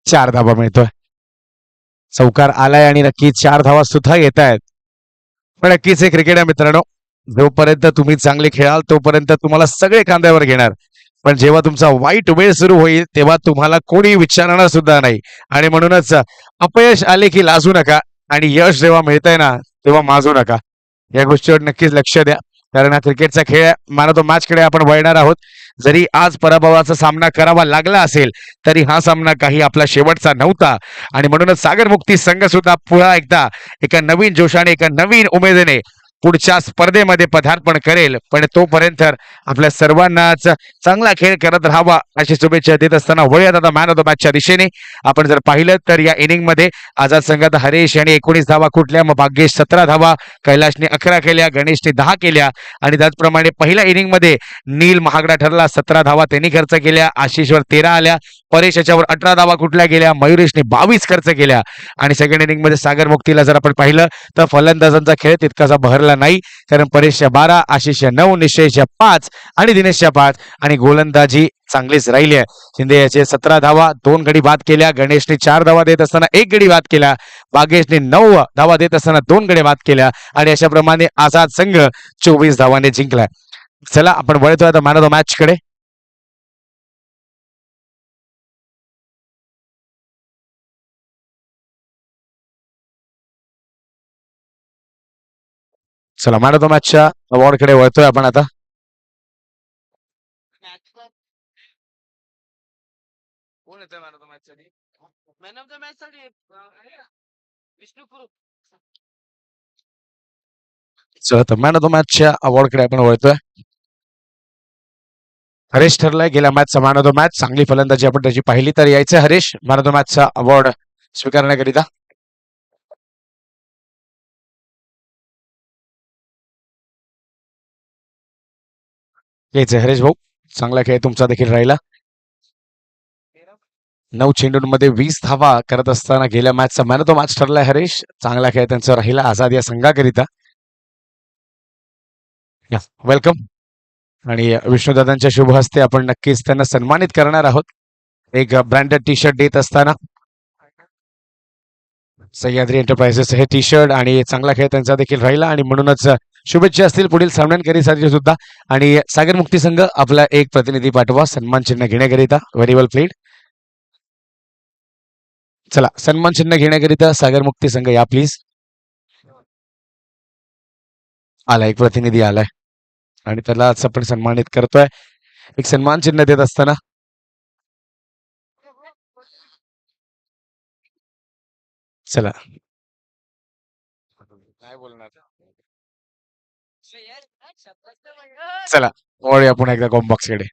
4 धावा मिळतोय. चौकार आलाय आणि नक्कीच 4 धावा सुद्धा येत आहेत. पण नक्कीच हे क्रिकेट आहे मित्रांनो. जोपर्यंत तुम्ही चांगले खेळाल तोपर्यंत तुम्हाला सगळे खांद्यावर घेणार, पण जेव्हा तुमचा वाईट वेळ सुरू होईल तेव्हा तुम्हाला कोणी विचारणार सुद्धा नाही. आणि म्हणूनच अपयश आले की लाजू नका आणि यश जेव्हा मिळतंय ना तेव्हा माजू नका. या गोष्टीवर नक्कीच लक्ष द्या, कारण हा क्रिकेटचा खेळ आहे. मानतो मॅचकडे आपण वळणार आहोत. जरी आज पराभवाचा सामना करावा लागला असेल तरी हा सामना काही आपला शेवटचा नव्हता आणि म्हणूनच सागर मुक्ती संघ सुद्धा पुन्हा एकदा एका नवीन जोशाने एका नवीन उमेदीने पुढच्या स्पर्धेमध्ये पदार्पण करेल. पण तोपर्यंत आपल्या सर्वांनाच चांगला खेळ करत राहावा अशी शुभेच्छा देत असताना वळूयात आता मॅन ऑफ द मॅचच्या दिशेने. आपण जर पाहिलं तर या इनिंगमध्ये आझाद संघात हरेश यांनी 19 धावा कुठल्या, मग भाग्येश 17 धावा, कैलाशने 11 केल्या, गणेशने 10 केल्या आणि त्याचप्रमाणे पहिल्या इनिंगमध्ये नील महागडा ठरला, 17 धावा त्यांनी खर्च केल्या, आशिषवर 13 आल्या, परेश याच्यावर 18 धावा कुठल्या गेल्या, मयुरेशने 22 खर्च केल्या आणि सेकंड इनिंगमध्ये सागर मुक्तीला जर आपण पाहिलं तर फलंदाजांचा खेळ तितकासा बहरला नाही, कारण परेशच्या 12, आशिषच्या 9, निश्चयच्या 5 आणि दिनेशच्या 5 आणि गोलंदाजी चांगलीच राहिली आहे. शिंदे याचे 17 धावा, 2 गडी बाद केल्या, गणेशने 4 धावा देत असताना 1 गडी बाद केला, भाग्येशने 9 धावा देत असताना 2 गडी बाद केल्या आणि अशाप्रमाणे आझाद संघ 24 धावांनी जिंकलाय. चला आपण वळतोय आता मॅन ऑफ द मॅच कडे. चला मॅन ऑफ द मॅचच्या अवॉर्ड कडे वळतोय आपण आता. कोण येतोय मॅन ऑफ द मॅच साठी? मॅन ऑफ द मॅच साठी विष्णू कुरुप. चला तर मॅन ऑफ द मॅचच्या अवॉर्ड कडे आपण वळतोय. हरेश ठरलाय गेल्या मॅचचा मॅन ऑफ द मॅच. चांगली फलंदाजी आपण त्याची पाहिली तर यायचं हरेश मॅन ऑफ द मॅचचा अवॉर्ड स्वीकारण्याकरिता. यायचं हरेश भाऊ, चांगला खेळ तुमचा देखील राहिला. 9 चेंडूंमध्ये 20 धावा करत असताना गेल्या मॅचचा मॅन ऑफ द मॅच ठरलाय हरेश. चांगला खेळ त्यांचा राहिला आझाद या संघाकरिता. वेलकम. आणि विष्णुदादांच्या शुभ हस्ते आपण नक्कीच त्यांना सन्मानित करणार आहोत एक ब्रँडेड टी शर्ट देत असताना. सह्याद्री एंटरप्राइजेस हे टी शर्ट आणि चांगला खेळ त्यांचा देखील राहिला आणि म्हणूनच शुभेच्छा असतील पुढील सामन्यांकरिता सुद्धा. आणि सागर मुक्ती संघ आपला एक प्रतिनिधी पाठवा सन्मान चिन्ह घेण्याकरिता. व्हेरी वेल प्लेड. चला सन्मान चिन्ह घेण्याकरिता सागर मुक्ती संघ या प्लीज. आला एक प्रतिनिधी आलाय आणि त्याला आज आपण सन्मानित करतोय एक सन्मान चिन्ह देत असताना. चला काय बोलणार? चला वळूया पुन्हा एकदा कॉम्बॉक्स कडे.